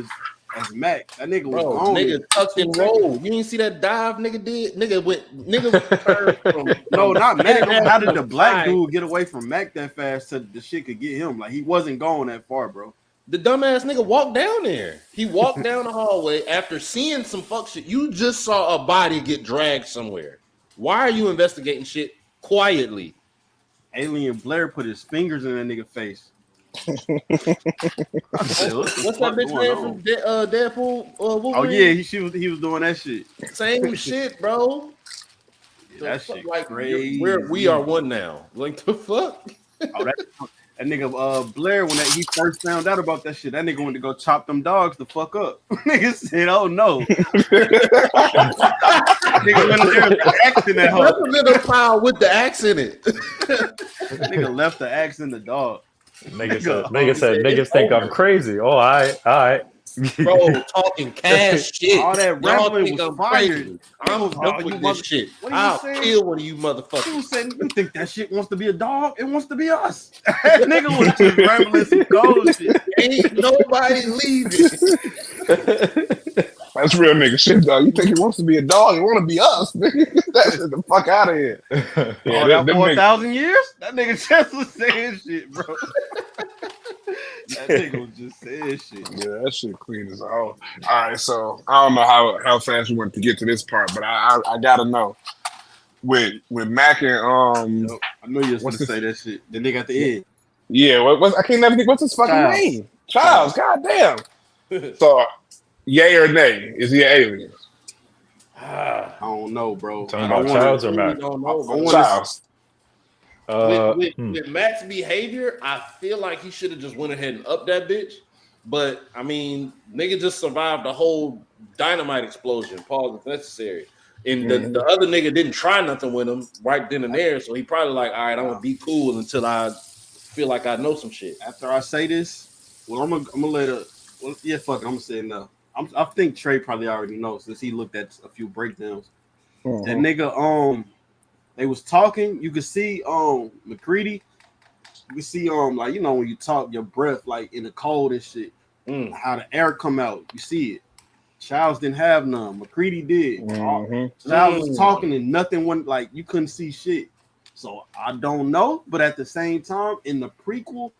as Mac. That nigga was gone. Nigga tucked and rolled. You didn't see that dive nigga did? Nigga turned from no, not Mac. How did the black dude get away from Mac that fast so the shit could get him? Like, he wasn't going that far, bro. The dumbass nigga walked down there. He walked down the hallway after seeing some fuck shit. You just saw a body get dragged somewhere. Why are you investigating shit quietly? Alien Blair put his fingers in that nigga face. What's that bitch name from Deadpool? Wolverine? Oh yeah, he was doing that shit. Same shit, bro. That shit like crazy. We are one now. Like the fuck? Oh, that nigga Blair, when he first found out about that shit, that nigga went to go chop them dogs the fuck up. Nigga said, "Oh no." Nigga went there with the axe in that hole. Left a little pile with the axe in it. Nigga left the axe in the dog. Nigga said niggas think I'm crazy. Oh, all right. Bro, talking cash shit. All that rambling was fired. I'm done with this shit. I'll kill one of you motherfuckers. You saying you think that shit wants to be a dog? It wants to be us. That nigga was just rambling some gold shit. Ain't nobody leaving. That's real nigga shit, dog. You think he wants to be a dog? He want to be us, nigga. That shit the fuck out of here. Yeah, that 4,000 years? That nigga just was saying shit, bro. That nigga was just saying shit. Yeah, that shit clean as all. All right, so I don't know how fast you want to get to this part, but I gotta know. With Mac and I know you was going to say that shit. The nigga at the end. Yeah, I can't never think. What's his fucking name? Charles. Goddamn. So, yay or nay? Is he an alien? I don't know, bro. Talking about Charles or Mac? Charles. With Mac's behavior, I feel like he should have just went ahead and upped that bitch. But I mean, nigga just survived a whole dynamite explosion. Pause if necessary. And the other nigga didn't try nothing with him right then and there. So he probably like, all right, I'm gonna be cool until I feel like I know some shit. After I say this, well, I'm gonna let her. Well, yeah, fuck it. I'm gonna say it now. I think Trey probably already knows since he looked at a few breakdowns. That nigga, they was talking. You could see McCready. You could see like, you know, when you talk, your breath like in the cold and shit. How the air come out. You see it. Childs didn't have none. McCready did. Childs was talking and nothing went, like you couldn't see shit. So I don't know, but at the same time, in the prequel,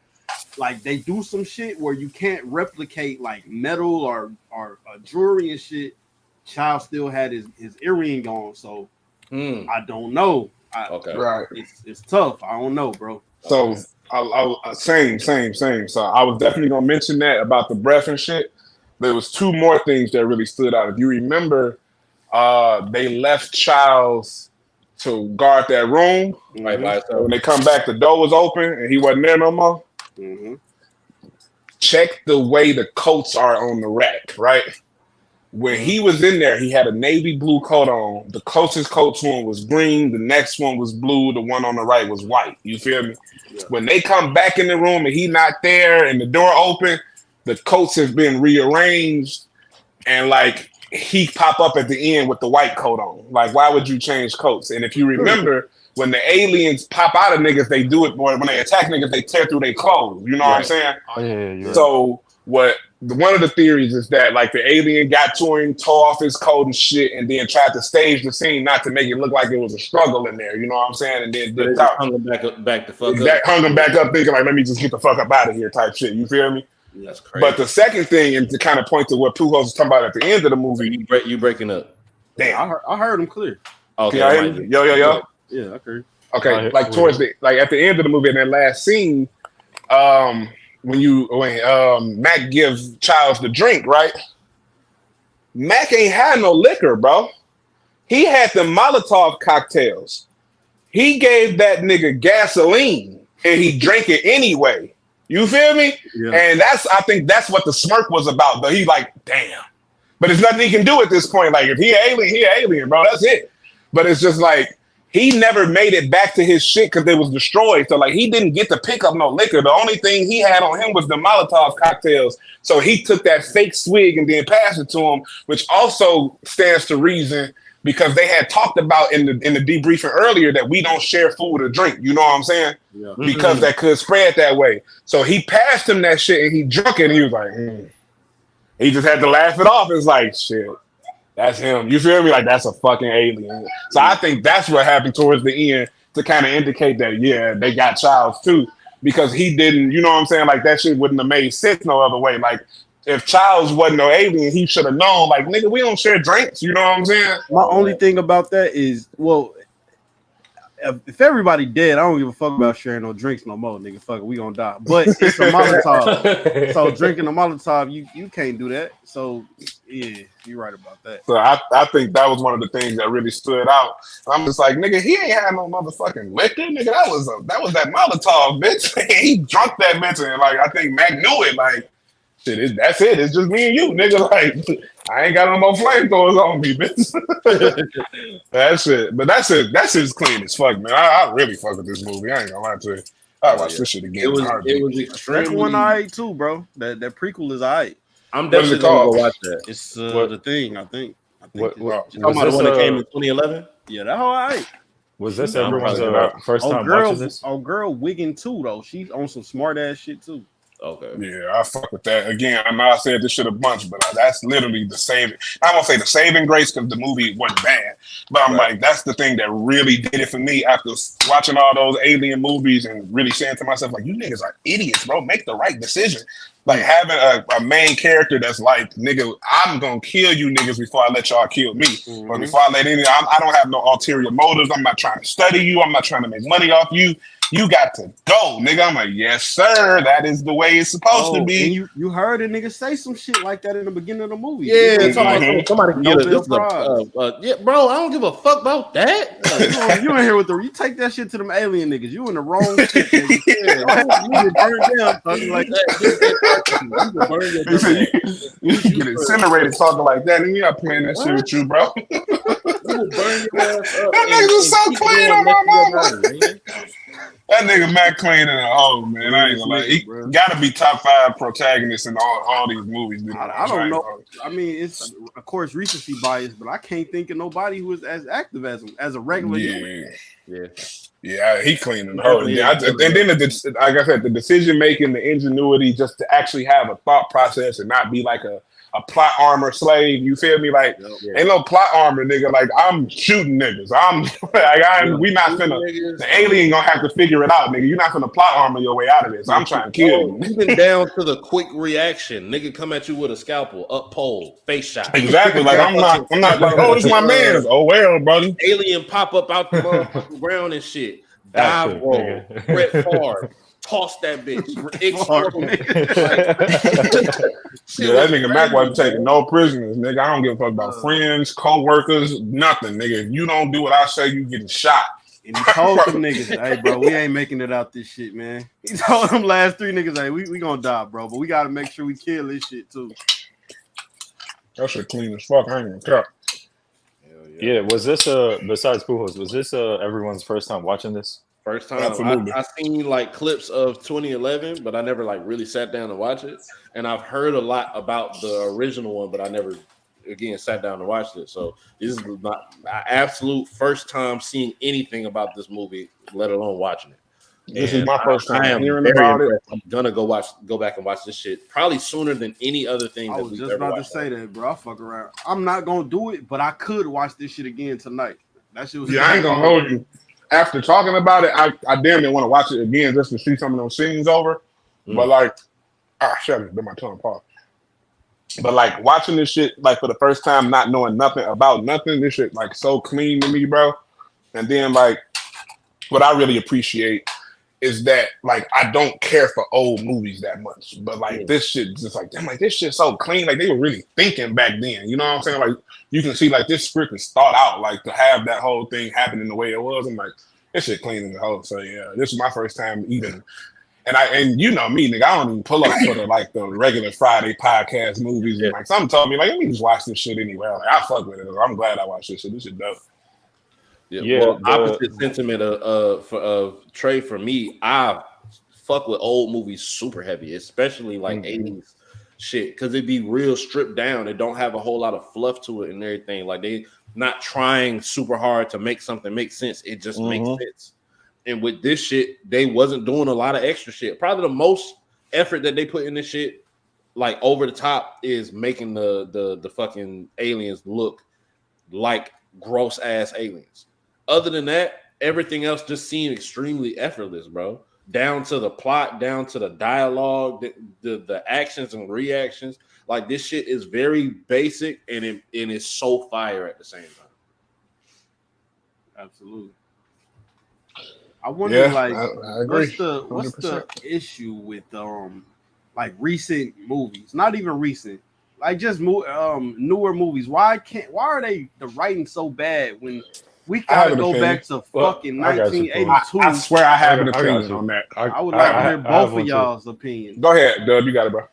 like they do some shit where you can't replicate like metal or jewelry and shit. Child still had his earring on, so I don't know. Right. It's tough. I don't know, bro. So same. So I was definitely gonna mention that about the breath and shit. There was two more things that really stood out. If you remember, they left Charles to guard that room. When they come back, the door was open and he wasn't there no more. Check the way the coats are on the rack, right? When he was in there, he had a navy blue coat on. The closest coat to him was green. The next one was blue. The one on the right was white. You feel me? Yeah. When they come back in the room and he not there and the door open, the coats have been rearranged and like he pop up at the end with the white coat on. Like, why would you change coats? And if you remember, when the aliens pop out of niggas, they do it more. When they attack niggas, they tear through their clothes. You know what I'm saying? Oh yeah. So one of the theories is that like the alien got to him, tore off his coat and shit, and then tried to stage the scene not to make it look like it was a struggle in there. You know what I'm saying? And then hung him back the fuck up. Hung him back up, thinking like, let me just get the fuck up out of here, type shit. You feel me? That's crazy. But the second thing, and to kind of point to what Pujols was talking about at the end of the movie, you breaking up? Damn, I heard him clear. Okay, yo. Yeah, I heard. Okay, like towards the at the end of the movie in that last scene, when Mac gives Charles the drink, right? Mac ain't had no liquor, bro. He had the Molotov cocktails. He gave that nigga gasoline and he drank it anyway. You feel me? Yeah. And I think that's what the smirk was about. But he like, damn. But there's nothing he can do at this point. Like, if he an alien, bro. That's it. But it's just like, he never made it back to his shit because it was destroyed. So, like, he didn't get to pick up no liquor. The only thing he had on him was the Molotov cocktails. So he took that fake swig and then passed it to him, which also stands to reason because they had talked about in the debriefing earlier that we don't share food or drink. You know what I'm saying? Yeah. Because that could spread that way. So he passed him that shit and he drunk it and he was like, He just had to laugh it off. It's like, shit. That's him. You feel me? Like, that's a fucking alien. So I think that's what happened towards the end to kind of indicate that, yeah, they got Childs too. because he didn't, you know what I'm saying? Like that shit wouldn't have made sense no other way. Like if Charles wasn't no alien, he should have known, like, nigga, we don't share drinks, you know what I'm saying? My only thing about that is, well, if everybody dead, I don't give a fuck about sharing no drinks no more, nigga. Fuck it, we gonna die. But it's a Molotov, so drinking a Molotov, you can't do that. So yeah, you're right about that. So I think that was one of the things that really stood out. I'm just like, nigga, he ain't had no motherfucking liquor, nigga. That was that Molotov, bitch. He drunk that bitch, and like I think Mac knew it. Like, shit, that's it. It's just me and you, nigga. Like, I ain't got no more flamethrowers on me, bitch. That's it. But that's it. That's just clean as fuck, man. I really fuck with this movie. I ain't gonna lie to you. I watch this shit again. It was extremely. Second one alright too, bro. That prequel is alright. I'm definitely gonna go watch that. It's the thing. I think. What you talking about the one that came in 2011? Yeah, that all right. Was this everyone's first time watching this? Oh, girl, Wiggin too though. She's on some smart ass shit too. Okay. Yeah, I fuck with that. Again, I know I said this shit a bunch, but that's literally the saving. I won't say the saving grace because the movie wasn't bad, but I'm like, that's the thing that really did it for me after watching all those alien movies and really saying to myself, like, you niggas are idiots, bro. Make the right decision. Like having a main character that's like, nigga, I'm gonna kill you niggas before I let y'all kill me. Or before I let any, I don't have no ulterior motives. I'm not trying to study you. I'm not trying to make money off you. You got to go, nigga. I'm like, yes, sir. That is the way it's supposed to be. And you heard a nigga say some shit like that in the beginning of the movie. Yeah, somebody get it. Yeah, bro, I don't give a fuck about that. You ain't here with the. You take that shit to them alien niggas. You in the wrong shit. You get burned down talking like that. You get incinerated talking like that, and you're not playing that shit with you, bro. That nigga was so clean on my mama. That nigga Matt clean in a hole, man. I ain't gonna lie. He gotta be top 5 protagonists in all these movies. I don't know. I mean, it's of course recency bias, but I can't think of nobody who is as active as him as a regular human. Yeah, he clean in the hole. And then like I said, the decision making, the ingenuity, just to actually have a thought process and not be like a plot armor slave, you feel me? Like, ain't no plot armor, nigga. Like, I'm shooting niggas. We not finna. The alien gonna have to figure it out, nigga. You're not finna plot armor your way out of this. I'm trying to kill you. Even down to the quick reaction, nigga, come at you with a scalpel, up pole, face shot. Exactly. Like, I'm not like, oh, it's my man. Oh well, buddy. Alien pop up out the motherfucking ground and shit. Dive roll, Brett Favre. Toss that bitch. That nigga Mac wasn't taking no prisoners, nigga. I don't give a fuck about friends, co-workers, nothing, nigga. If you don't do what I say, you getting shot. And he told them niggas, hey, bro, we ain't making it out this shit, man. He told them last 3 niggas, hey, we gonna die, bro, but we gotta make sure we kill this shit too. That shit clean as fuck. I ain't gonna care. Yeah, was this besides Pujols, was this everyone's first time watching this? First time. I seen like clips of 2011, but I never like really sat down to watch it. And I've heard a lot about the original one, but I never again sat down to watch it. So this is my absolute first time seeing anything about this movie, let alone watching it. This is my first time hearing about it. I'm gonna go back and watch this shit probably sooner than any other thing. I was just about to say that, bro. I fuck around. I'm not gonna do it, but I could watch this shit again tonight. That shit was. I ain't gonna hold you. After talking about it, I damn near want to watch it again just to see some of those scenes over. But like, shut it, been my tongue pause. But like watching this shit like for the first time, not knowing nothing about nothing, this shit like so clean to me, bro. And then like, what I really appreciate is that like I don't care for old movies that much, but like this shit just like damn, like this shit so clean. Like they were really thinking back then. You know what I'm saying? Like you can see like this script is thought out. Like to have that whole thing happening the way it was, I'm like this shit clean in the whole. So yeah, this is my first time even. And you know me, nigga, I don't even pull up for the regular Friday podcast movies. And like something told me like let me just watch this shit anyway. Like I fuck with it. I'm glad I watched this shit. This shit dope. Well, opposite sentiment of Trey for me, I fuck with old movies super heavy, especially like 80s shit, because it be real stripped down. It don't have a whole lot of fluff to it and everything. Like they not trying super hard to make something make sense. It just makes sense. And with this shit, they wasn't doing a lot of extra shit. Probably the most effort that they put in this shit, like over the top, is making the fucking aliens look like gross ass aliens. Other than that, everything else just seemed extremely effortless, bro. down to the plot, down to the dialogue, the actions and reactions. Like this shit is very basic and it's so fire at the same time. Absolutely. I wonder, like, I agree. what's the issue with like recent movies? Not even recent, like just newer movies. Why are the writing so bad when we gotta go back to fucking 1982? I swear I have an opinion on that. I would like to hear both of y'all's opinions. Go ahead, Dub. You got it, bro.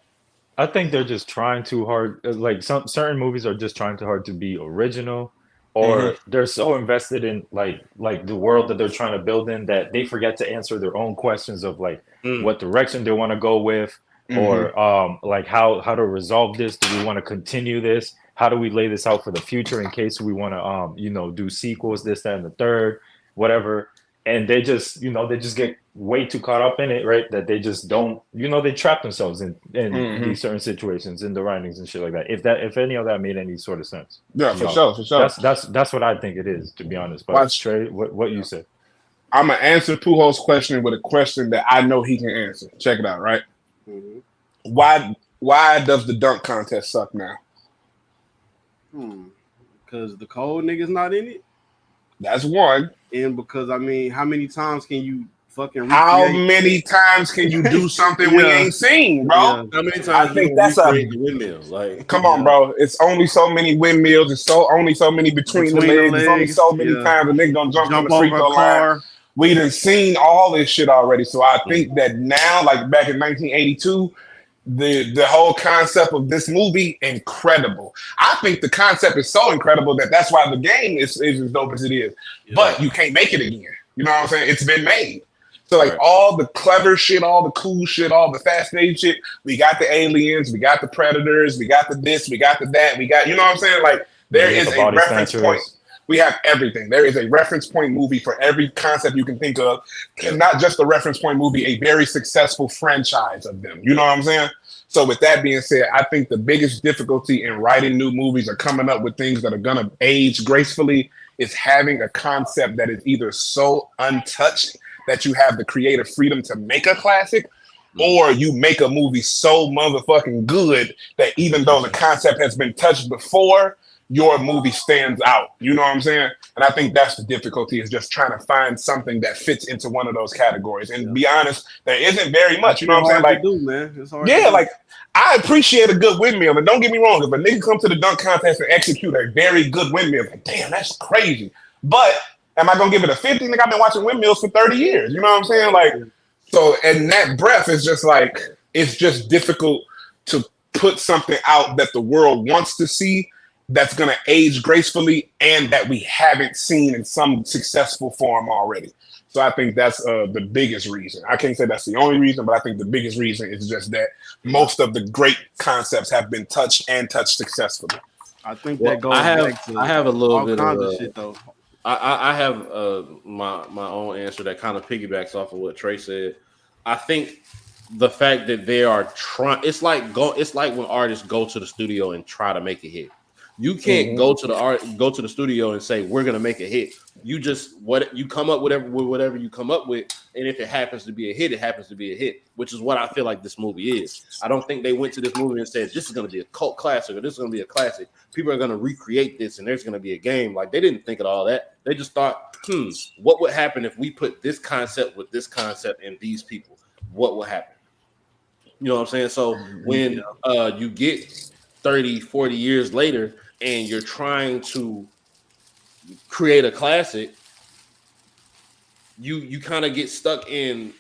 I think they're just trying too hard. Like some certain movies are just trying too hard to be original, or they're so invested in like the world that they're trying to build in that they forget to answer their own questions of like what direction they want to go with, or like how to resolve this. Do we want to continue this? How do we lay this out for the future in case we want to do sequels, this, that, and the third, whatever. And they just get way too caught up in it, right? That they just don't, they trap themselves in these certain situations in the writings and shit like that. If any of that made any sort of sense. Yeah, for sure. That's what I think it is, to be honest. But Trey, what you said? I'm gonna answer Pujols' question with a question that I know he can answer. Check it out, right? Why does the dunk contest suck now? Because the cold niggas not in it. That's one. And because, I mean, how many times can you fucking recreate? How many times can you do something we ain't seen, bro? How many times I think that's windmills. Like, come on, bro. It's only so many windmills. It's only so many between the legs. It's only so many times a nigga gonna jump on the free throw line. We done seen all this shit already. So I think that now, like back in 1982, the whole concept of this movie, incredible. I think the concept is so incredible that's why the game is as dope as it is. Yeah. But you can't make it again. You know what I'm saying? It's been made. So like all the clever shit, all the cool shit, all the fascinating shit, we got the aliens, we got the predators, we got the this, we got the that, we got, you know what I'm saying? Like there is a reference point. We have everything. There is a reference point movie for every concept you can think of. And not just a reference point movie, a very successful franchise of them. You know what I'm saying? So with that being said, I think the biggest difficulty in writing new movies or coming up with things that are going to age gracefully is having a concept that is either so untouched that you have the creative freedom to make a classic, or you make a movie so motherfucking good that even though the concept has been touched before, your movie stands out. You know what I'm saying? And I think that's the difficulty, is just trying to find something that fits into one of those categories. And to be honest, there isn't very much. You know what I'm saying? Like, it's hard yeah, like I appreciate a good windmill. And don't get me wrong, if a nigga come to the dunk contest and execute a very good windmill, like, damn, that's crazy. But am I gonna give it a 50? Like, I've been watching windmills for 30 years. You know what I'm saying? Like, so in that breath, it's just like, it's just difficult to put something out that the world wants to see, that's going to age gracefully, and that we haven't seen in some successful form already. So I think that's the biggest reason. I can't say that's the only reason, but I think the biggest reason is just that most of the great concepts have been touched successfully. I think that goes back to I have a little bit of shit, though. I have my own answer that kind of piggybacks off of what Trey said. I think the fact that they are trying, it's like when artists go to the studio and try to make a hit. You can't go to the studio and say we're gonna make a hit. You just you come up with whatever you come up with, and if it happens to be a hit, it happens to be a hit, which is what I feel like this movie is. I don't think they went to this movie and said this is gonna be a cult classic or this is gonna be a classic. People are gonna recreate this and there's gonna be a game. Like, they didn't think of all that. They just thought, what would happen if we put this concept with this concept and these people? What will happen? You know what I'm saying? So when you get 30, 40 years later and you're trying to create a classic, you kind of get stuck in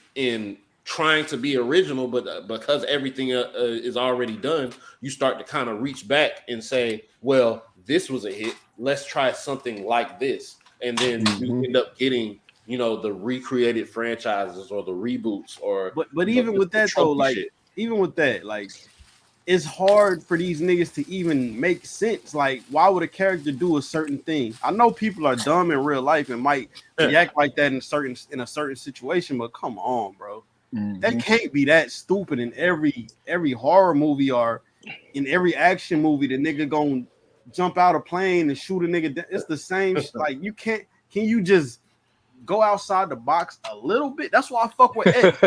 trying to be original, but because everything is already done, you start to kind of reach back and say, well, this was a hit, let's try something like this. And then you end up getting, the recreated franchises or the reboots or but even with that though, like shit. Even with that, like, it's hard for these niggas to even make sense. Like, why would a character do a certain thing? I know people are dumb in real life and might react like that in a certain situation, but come on, bro. That can't be that stupid. In every horror movie or in every action movie, the nigga gonna jump out a plane and shoot a nigga. It's the same. Like, you can't. Can you just go outside the box a little bit. That's why I fuck with X.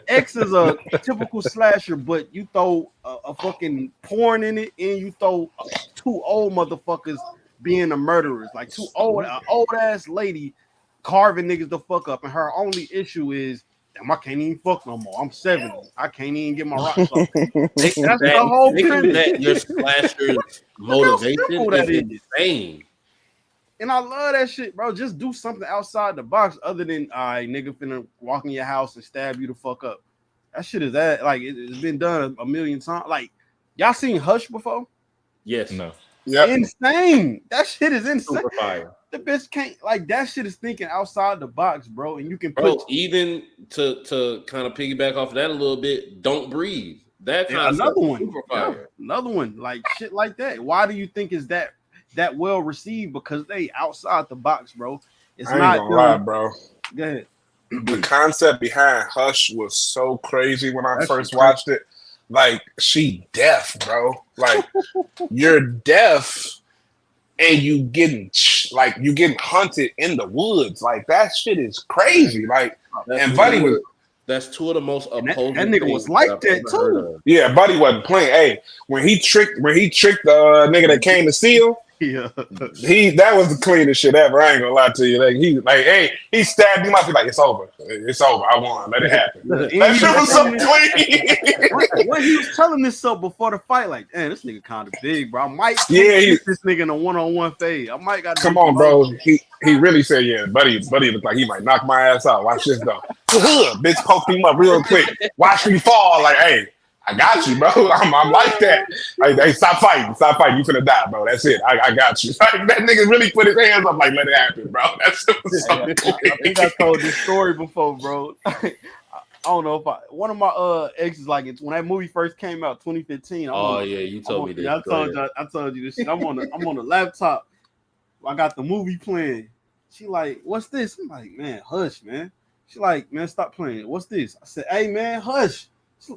X is a typical slasher, but you throw a fucking porn in it, and you throw two old motherfuckers being the murderers, like an old ass lady carving niggas the fuck up, and her only issue is, damn, I can't even fuck no more. I'm 70. I can't even get my rocks off. That's the whole premise. That your slasher's motivation is insane. And I love that shit, bro. Just do something outside the box other than, all right, nigga finna walk in your house and stab you the fuck up. That shit is that, like, it's been done a million times. Like, y'all seen Hush before? Yes. No. Yep. Insane. That shit is insane. Super fire. The bitch can't, like, that shit is thinking outside the box, bro. And you can Bro, put even to kind of piggyback off of that a little bit, Don't Breathe. That kind of another one. Super fire. Yeah, another one. Like, shit like that. Why do you think is that well received? Because they outside the box, bro. It's I ain't not gonna lie, bro. Go ahead. The concept behind Hush was so crazy when I first watched it. Like, she deaf, bro. Like, you're deaf and you getting hunted in the woods. Like, that shit is crazy. Like, and Buddy was. That's two of the most opposing. That nigga was like that too. Yeah, Buddy wasn't playing. Hey, when he tricked the nigga that came to steal. Yeah, that was the cleanest shit ever. I ain't gonna lie to you. Like he stabbed him up. He's like, it's over. I won. Let it happen. That shit was so clean. When he was telling this stuff before the fight, like, damn, this nigga kind of big, bro. I might get this nigga in a one-on-one fade. I might got. Come on, bro. He really said, yeah, Buddy looked like he might knock my ass out. Watch this though. Bitch poked him up real quick. Watch me fall. Like, hey, I got you, bro. I'm like that. Like, hey, stop fighting. You finna die, bro. That's it. I got you. Like, that nigga really put his hands up, like, let it happen, bro. That's so I think I told this story before, bro. I don't know if one of my exes, like, it's when that movie first came out, 2015. You told me this. I told you this shit. I'm on the laptop. I got the movie playing. She like, what's this? I'm like, man, Hush, man. She like, man, stop playing. What's this? I said, hey, man, Hush.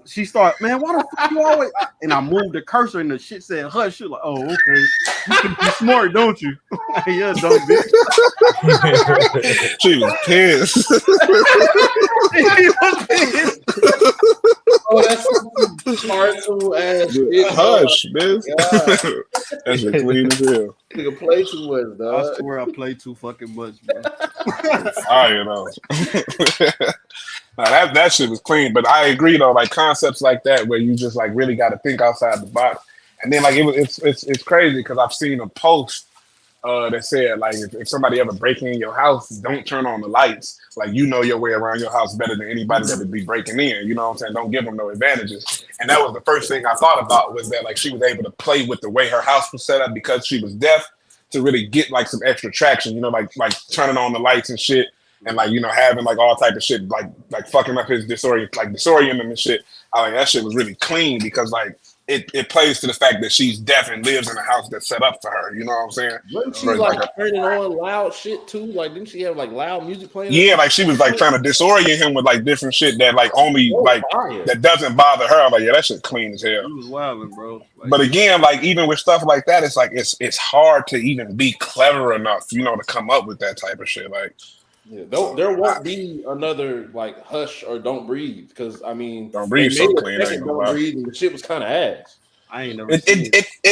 She started, man, why the fuck you always? And I moved the cursor and the shit said hush. She was like, oh, okay. You can be smart, don't you? Yeah, don't be. She was pissed. She was pissed. Oh, that's hard to ass. Hush, bitch. That's a clean as hell. Nigga play too much, dog. I swear I play too fucking much, bro. You know. Now that shit was clean, but I agree though. Like concepts like that, where you just like really got to think outside the box, and then like it's crazy because I've seen a post that said like if somebody ever breaking in your house, don't turn on the lights. Like you know your way around your house better than anybody that would be breaking in. You know what I'm saying? Don't give them no advantages. And that was the first thing I thought about was that like she was able to play with the way her house was set up because she was deaf to really get like some extra traction. You know, like turning on the lights and shit. And like, you know, having like all type of shit, like fucking up his disorienting him and shit. I like that shit was really clean because like it plays to the fact that she's deaf and lives in a house that's set up for her. You know what I'm saying? Wasn't she like turning on loud shit too? Like, didn't she have like loud music playing? Yeah, like she was like trying to disorient him with like different shit that like only like that doesn't bother her. I'm like, yeah, that shit clean as hell. He was wilding, bro. Like, but again, like even with stuff like that, it's like it's hard to even be clever enough, you know, to come up with that type of shit. Like. Yeah, there won't be another like Hush or Don't Breathe because I mean Don't Breathe so clean. Don't Breathe and the shit was kind of ass. I ain't never. It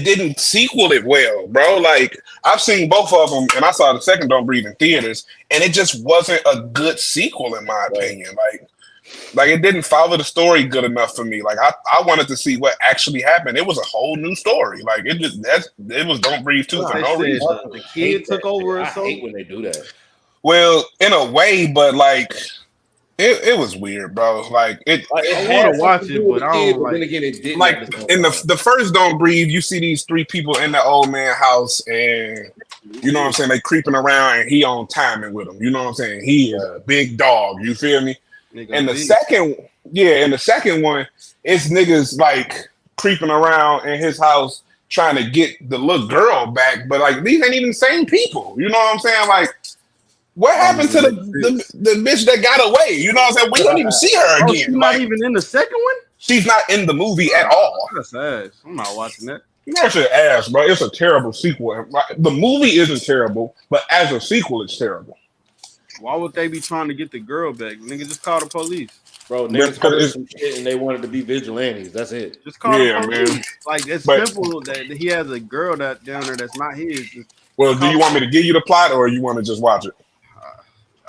didn't sequel it well, bro. Like I've seen both of them, and I saw the second Don't Breathe in theaters, and it just wasn't a good sequel in my opinion. Like it didn't follow the story good enough for me. Like I wanted to see what actually happened. It was a whole new story. Like it was Don't Breathe 2 for no reason. The kid took over. I hate when they do that. Well, in a way, but like it was weird, bro. Like I want to watch it, but I don't like. Then again, it didn't. Like in the first Don't Breathe, you see these three people in the old man house, and you know what I'm saying. They creeping around, and he on timing with them. You know what I'm saying. He is a big dog. You feel me? And the second one, it's niggas like creeping around in his house trying to get the little girl back, but like these ain't even the same people. You know what I'm saying? Like, what happened to the bitch that got away? You know what I'm saying? We don't even see her again. She's not even in the second one. She's not in the movie at all. That's ass. I'm not watching that. That shit ass, bro. It's a terrible sequel. The movie isn't terrible, but as a sequel, it's terrible. Why would they be trying to get the girl back? Nigga, just call the police. Bro, niggas heard some shit and they wanted to be vigilantes. That's it. Just call the police. Man. Like, it's simple that he has a girl that down there that's not his. Well, do you want me to give you the plot or you want to just watch it?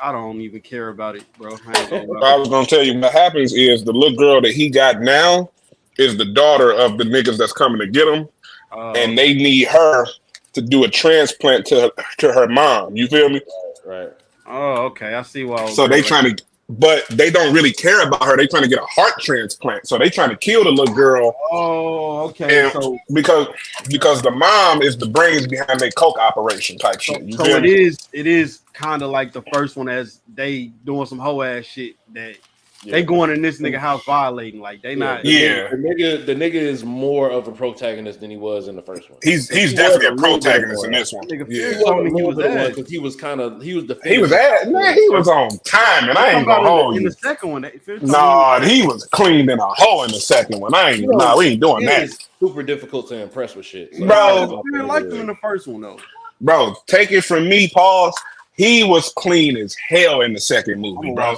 I don't even care about it, bro. I was going to tell you what happens is the little girl that he got now is the daughter of the niggas that's coming to get him. And they need her to do a transplant to her mom. You feel me? Right. Oh, okay. I see why. So they trying to, but they don't really care about her. They trying to get a heart transplant. So they trying to kill the little girl. Oh, okay. And so because the mom is the brains behind their coke operation type shit. So it is kind of like the first one as they doing some hoe ass shit that they going in this nigga house violating. Like they not. Yeah. The nigga is more of a protagonist than he was in the first one. He's definitely a protagonist in this one. Yeah. He was because he was the he was at man. He was on time, and I ain't gonna hold you. In the second one, nah, he was clean in a hole in the second one. We ain't doing that. It's super difficult to impress with shit, so bro. I didn't like him in the first one though. Bro, take it from me, pause. He was clean as hell in the second movie, bro.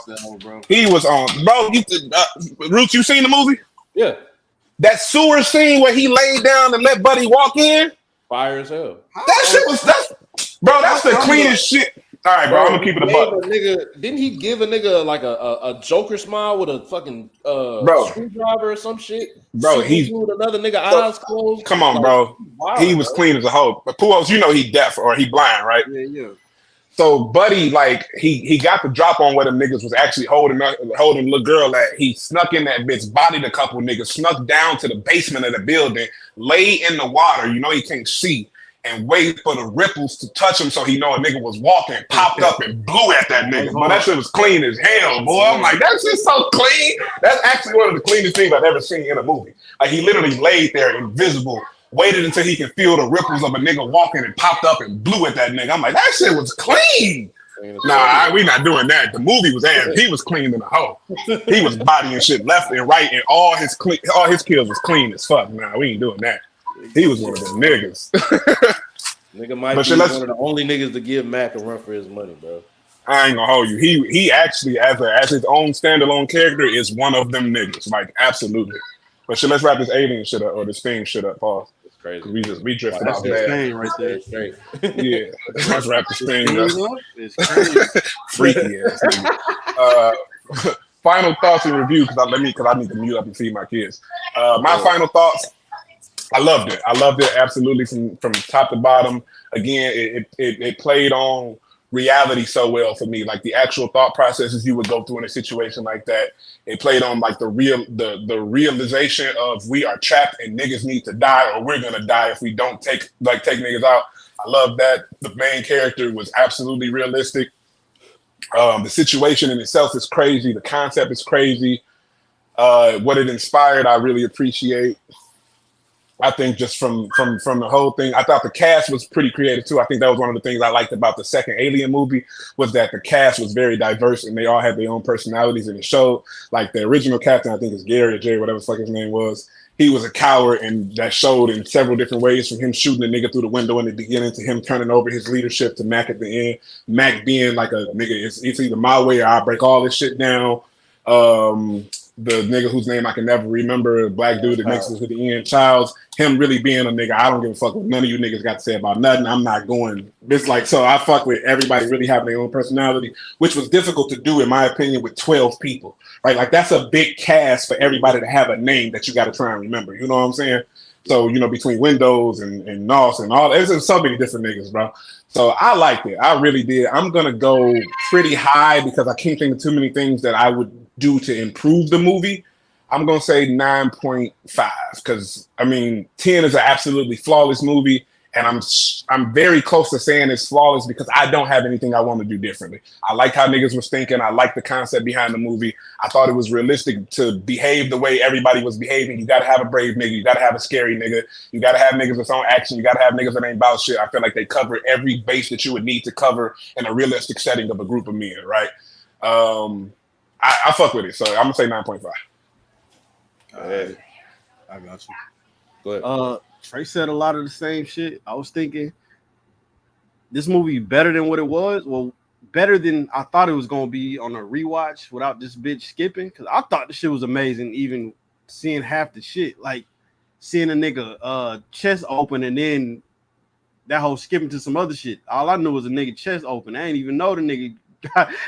He was on, bro. Roots, you seen the movie? Yeah. That sewer scene where he laid down and let Buddy walk in. Fire as hell. That shit was that's the cleanest shit. All right, bro. I'm gonna keep it a buck. Didn't he give a nigga like a Joker smile with a fucking screwdriver or some shit? Bro, he's with another nigga eyes closed. Come on, bro. He was clean as a hoe. But Pujols, you know he deaf or he blind, right? Yeah. So Buddy, like he got the drop on where the niggas was actually holding the little girl at. He snuck in that bitch, bodied a couple niggas, snuck down to the basement of the building, lay in the water, you know he can't see, and wait for the ripples to touch him so he know a nigga was walking, popped up and blew at that nigga. But that shit was clean as hell, boy. I'm like, that's just so clean. That's actually one of the cleanest things I've ever seen in a movie. Like he literally laid there invisible, waited until he could feel the ripples of a nigga walking and popped up and blew at that nigga. I'm like, that shit was clean. Nah, we not doing that. The movie was ass. He was clean in the hole. He was bodying shit left and right, and all his kills was clean as fuck. Nah, we ain't doing that. He was one of them niggas. Nigga might be one of the only niggas to give Mac a run for his money, bro. I ain't gonna hold you. He actually, as his own standalone character, is one of them niggas. Like, absolutely. But let's wrap this alien shit up or this thing shit up, Paul. Crazy. We drifted off bad. Right there. Straight. Yeah. Let's wrap this thing up. It's crazy. Freaky ass nigga. Final thoughts and review because I need to mute up and feed my kids. My final thoughts. I loved it. Absolutely from top to bottom. Again, it played on reality so well for me, like the actual thought processes you would go through in a situation like that. It played on like the realization of we are trapped and niggas need to die or we're gonna die if we don't take niggas out. I love that. The main character was absolutely realistic. The situation in itself is crazy. The concept is crazy. What it inspired, I really appreciate. I think just from the whole thing, I thought the cast was pretty creative too. I think that was one of the things I liked about the second Alien movie was that the cast was very diverse and they all had their own personalities, and it showed. Like the original captain, I think is Gary or Jay, whatever the fuck his name was. He was a coward, and that showed in several different ways, from him shooting the nigga through the window in the beginning to him turning over his leadership to Mac at the end. Mac being like a nigga, it's either my way or I break all this shit down. The nigga whose name I can never remember, a black dude that makes it to the end, Childs, him really being a nigga, I don't give a fuck what none of you niggas got to say about nothing. I'm not going. It's like, so I fuck with everybody really having their own personality, which was difficult to do, in my opinion, with 12 people, right? Like, that's a big cast for everybody to have a name that you got to try and remember. You know what I'm saying? So, you know, between Windows and Nos and all, there's so many different niggas, bro. So I liked it. I really did. I'm going to go pretty high because I can't think of too many things that I would do to improve the movie. I'm going to say 9.5 because, I mean, 10 is an absolutely flawless movie, and I'm very close to saying it's flawless because I don't have anything I want to do differently. I like how niggas was thinking. I like the concept behind the movie. I thought it was realistic to behave the way everybody was behaving. You got to have a brave nigga. You got to have a scary nigga. You got to have niggas that's on action. You got to have niggas that ain't about shit. I feel like they covered every base that you would need to cover in a realistic setting of a group of men, right? I fuck with it, so I'm gonna say 9.5. I got you. Go ahead. Trey said a lot of the same shit. I was thinking this movie better than what it was. Well, better than I thought it was gonna be on a rewatch without this bitch skipping. Cause I thought the shit was amazing, even seeing half the shit. Like seeing a nigga chest open and then that whole skipping to some other shit. All I knew was a nigga chest open. I ain't even know the nigga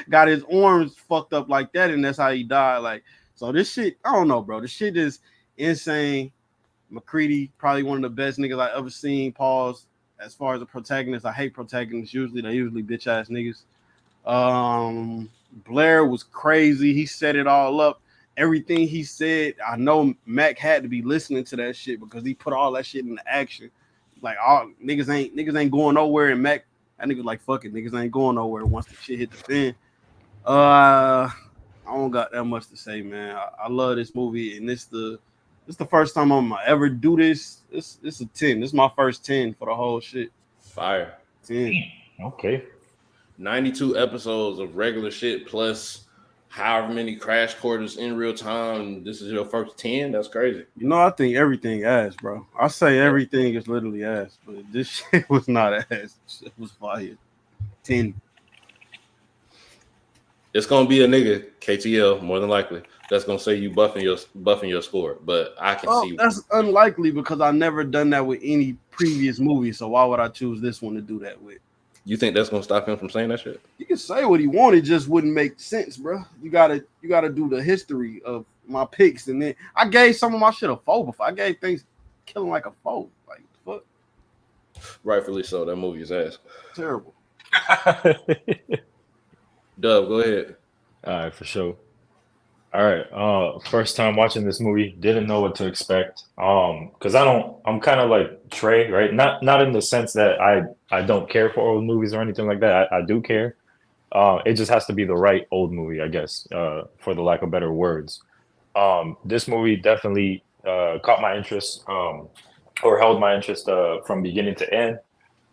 got his arms fucked up like that, and that's how he died. Like, so this shit, I don't know, bro. This shit is insane. McCready, probably one of the best niggas I ever seen. Pause. As far as a protagonist, I hate protagonists. They're usually bitch ass niggas. Blair was crazy. He set it all up. Everything he said, I know Mac had to be listening to that shit because he put all that shit into action. Like, all niggas ain't going nowhere, and Mac, that nigga like, fuck it, niggas ain't going nowhere once the shit hit the fan. I don't got that much to say, man. I love this movie, and it's the first time I'm gonna ever do this. It's a 10. This is my first 10 for the whole shit. Fire. 10. Okay. 92 episodes of regular shit plus however many crash quarters in real time. This is your first 10. That's crazy. You know, I think everything ass, bro. I say everything is literally ass, but this shit was not ass. This shit was fire. 10. It's gonna be a nigga KTL more than likely that's gonna say you buffing your score, but I can see that's unlikely because I never done that with any previous movie. So why would I choose this one to do that with? You think that's gonna stop him from saying that shit? You can say what he wanted, just wouldn't make sense, bro. You gotta do the history of my picks, and then I gave some of my shit a 4 before. I gave things killing like a 4. Like, fuck. Rightfully so. That movie is ass. Terrible. Dub, go ahead. All right, for sure. All right. First time watching this movie, didn't know what to expect. Because I'm kind of like Trey, right? Not in the sense that I don't care for old movies or anything like that. I do care. It just has to be the right old movie, I guess, for the lack of better words. This movie definitely caught my interest, or held my interest from beginning to end.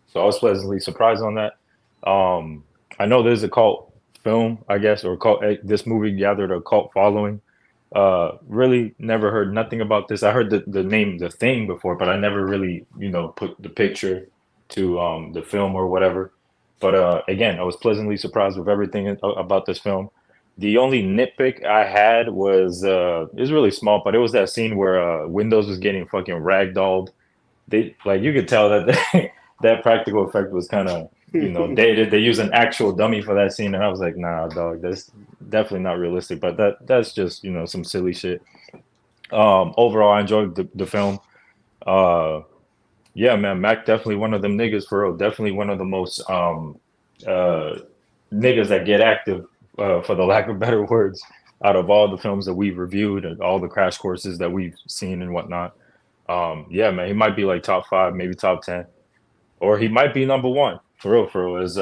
So I was pleasantly surprised on that. I know there's a cult film, I guess, or cult. This movie gathered a cult following. Really never heard nothing about this. I heard the name The Thing before, but I never really, put the picture to the film or whatever. But again, I was pleasantly surprised with everything about this film. The only nitpick I had was it was really small, but it was that scene where Windows was getting fucking ragdolled. You could tell that that practical effect was kind of dated. They used an actual dummy for that scene, and I was like, nah, dog, that's definitely not realistic. But that's just some silly shit. Overall, I enjoyed the film. Yeah, man, Mac definitely one of them niggas for real. Definitely one of the most niggas that get active, for the lack of better words, out of all the films that we've reviewed and all the crash courses that we've seen and whatnot. Yeah, man, he might be like top 5, maybe top 10, or he might be number 1 for real, as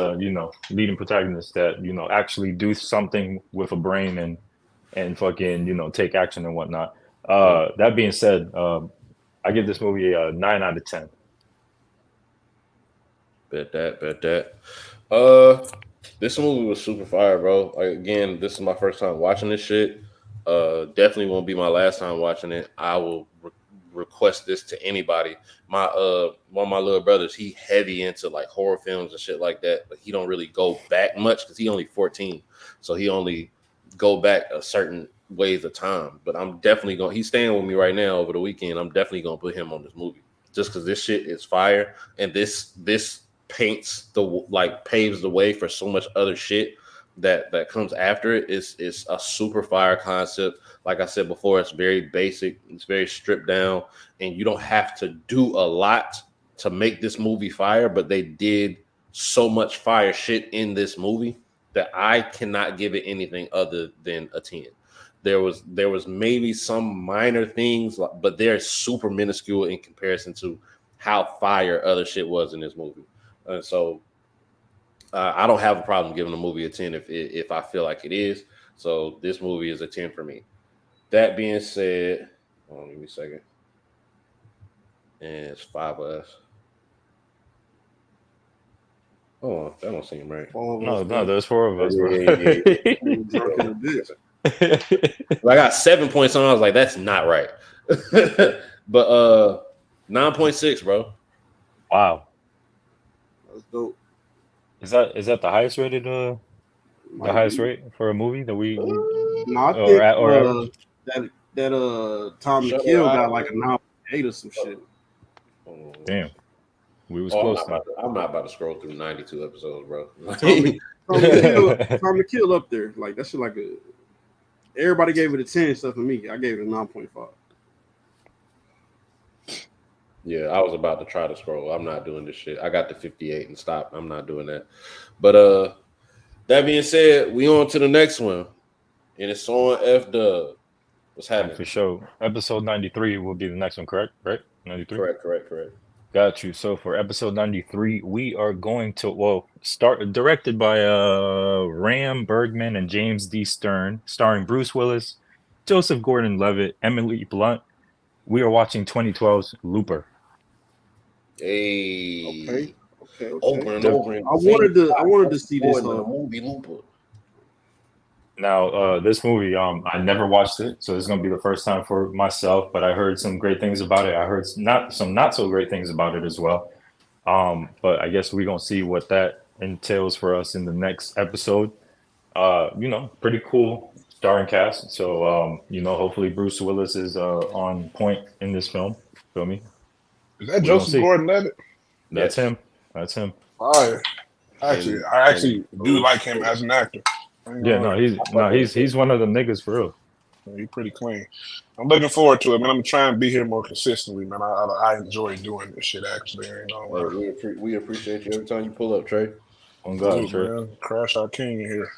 leading protagonist that actually do something with a brain and fucking take action and whatnot. That being said, I give this movie a 9 out of 10. Bet that. This movie was super fire, bro. Like, again, this is my first time watching this shit. Definitely won't be my last time watching it. I will request this to anybody. My one of my little brothers, he heavy into like horror films and shit like that, but he don't really go back much because he only 14, so he only go back a certain ways of time. But I'm definitely he's staying with me right now over the weekend. I'm definitely gonna put him on this movie just because this shit is fire, and this paves the way for so much other shit that comes after it. It's a super fire concept. Like I said before, it's very basic, it's very stripped down, and you don't have to do a lot to make this movie fire, but they did so much fire shit in this movie that I cannot give it anything other than a 10. There was maybe some minor things, but they're super minuscule in comparison to how fire other shit was in this movie. And so I don't have a problem giving a movie a 10 if I feel like it is. So this movie is a 10 for me. That being said, hold on, give me a second. And it's 5 of us. Oh, that don't seem right. No, there's 4 of us, bro. I got 7 points on. I was like, that's not right. But 9.6, bro. Wow. That's dope. Is that the highest rated the Might highest be. rate for a movie that we No, I or think average? that Tom to Shutter Kill got Island. like a 9.8 or some shit. Damn, we was Oh, close then. I'm not about to scroll through 92 episodes, bro. Tom to Kill up there. Like that shit like a. Everybody gave it a 10 except for me. I gave it a 9.5. Yeah, I was about to try to scroll. I'm not doing this shit. I got the 58 and stop. I'm not doing that. But that being said, we on to the next one. And it's on F-Dub. What's happening? For sure. Episode 93 will be the next one, correct? Right? 93? Correct. Got you. So for episode 93, we are going to start directed by Ram Bergman and James D. Stern, starring Bruce Willis, Joseph Gordon-Levitt, Emily Blunt. We are watching 2012's Looper. Hey. Okay. Over and over. I wanted to see this movie Looper. Now, this movie, I never watched it, so it's gonna be the first time for myself. But I heard some great things about it. I heard some not so great things about it as well. But I guess we're gonna see what that entails for us in the next episode. Pretty cool starring cast. So hopefully Bruce Willis is on point in this film. Feel me? Is that Joseph Gordon-Levitt? That's him. Fire. I actually do like him as an actor. Yeah, he's one of the niggas for real. He's pretty clean. I'm looking forward to it, man. I'm trying to be here more consistently, man. I enjoy doing this shit, actually. We appreciate you every time you pull up, Trey. On God, Trey. Crash Our King here.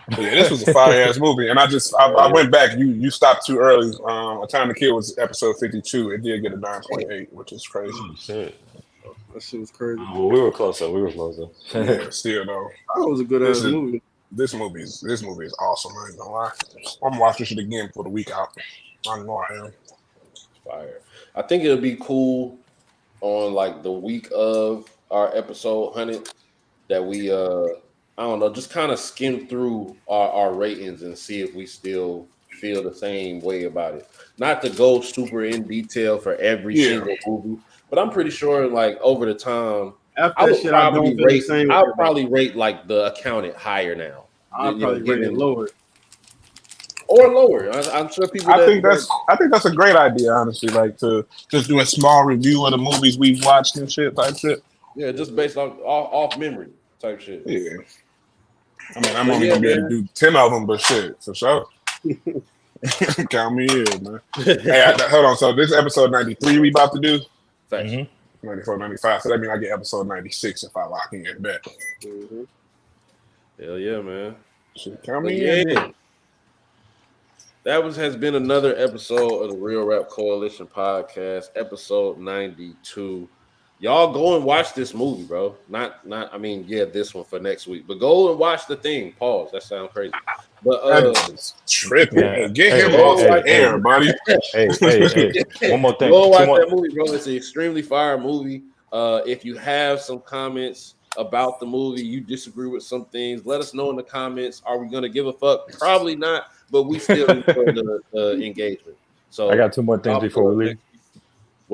But yeah, this was a fire-ass movie. And I went back. You stopped too early. A Time to Kill was episode 52. It did get a 9.8, which is crazy. Shit. That shit was crazy. Well, we were closer. Yeah, still, though. That was a good ass movie. This movie is awesome. I ain't gonna lie. I'm gonna watch this shit again for the week out. I know I am. Fire. I think it'll be cool on like the week of our episode 100 that we I don't know, just kind of skim through our ratings and see if we still feel the same way about it. Not to go super in detail for every single movie, but I'm pretty sure like over the time after that shit, I'll probably rate like The Accountant higher now. I'll probably rate it lower. Or lower. I'm sure people. I think that's a great idea, honestly. Like to just do a small review of the movies we've watched and shit type shit. Yeah, just based off memory type shit. Yeah. I mean, I'm only gonna be able to do 10 of them, but shit, for sure. Count me in, man. Hey, hold on. So this episode 93 we about to do. Thanks. 94, 95. So that means I get episode 96 if I lock in bet. Mm-hmm. Hell yeah, man. Shit, count me in. That has been another episode of the Real Rap Coalition podcast, episode 92. Y'all go and watch this movie, bro. This one for next week. But go and watch the thing. Pause. That sounds crazy. But tripping. Yeah. Get him off the air, buddy. Hey. One more thing. Go watch that movie, bro. It's an extremely fire movie. If you have some comments about the movie, you disagree with some things, let us know in the comments. Are we gonna give a fuck? Probably not, but we still enjoy the engagement. So I got two more things before we leave.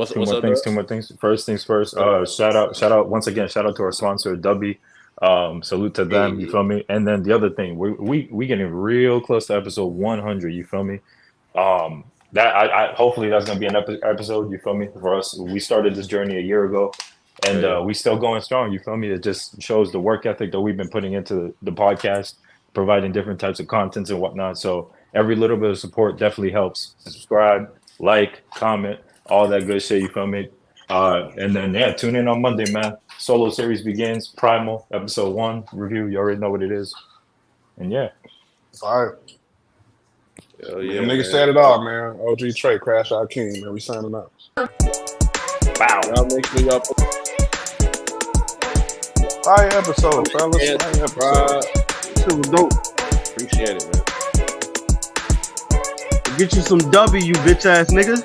Two more things. First things first. Shout out once again. Shout out to our sponsor, Dubby. Salute to them. You feel me? And then the other thing, we getting real close to episode 100. You feel me? That I hopefully that's gonna be an episode. You feel me? For us, we started this journey a year ago, and we still going strong. You feel me? It just shows the work ethic that we've been putting into the podcast, providing different types of contents and whatnot. So every little bit of support definitely helps. Subscribe, like, comment. All that good shit, you feel me? And then, tune in on Monday, man. Solo series begins. Primal, episode 1 review. You already know what it is. And yeah. Fire. Hell yeah, niggas said it all, man. OG Trey, Crash Our King, man. We signing up. Wow. Y'all make sure y'all put... Fire episode, fellas. Fire episode. Shit was dope. Appreciate it, man. Get you some W, you bitch ass niggas.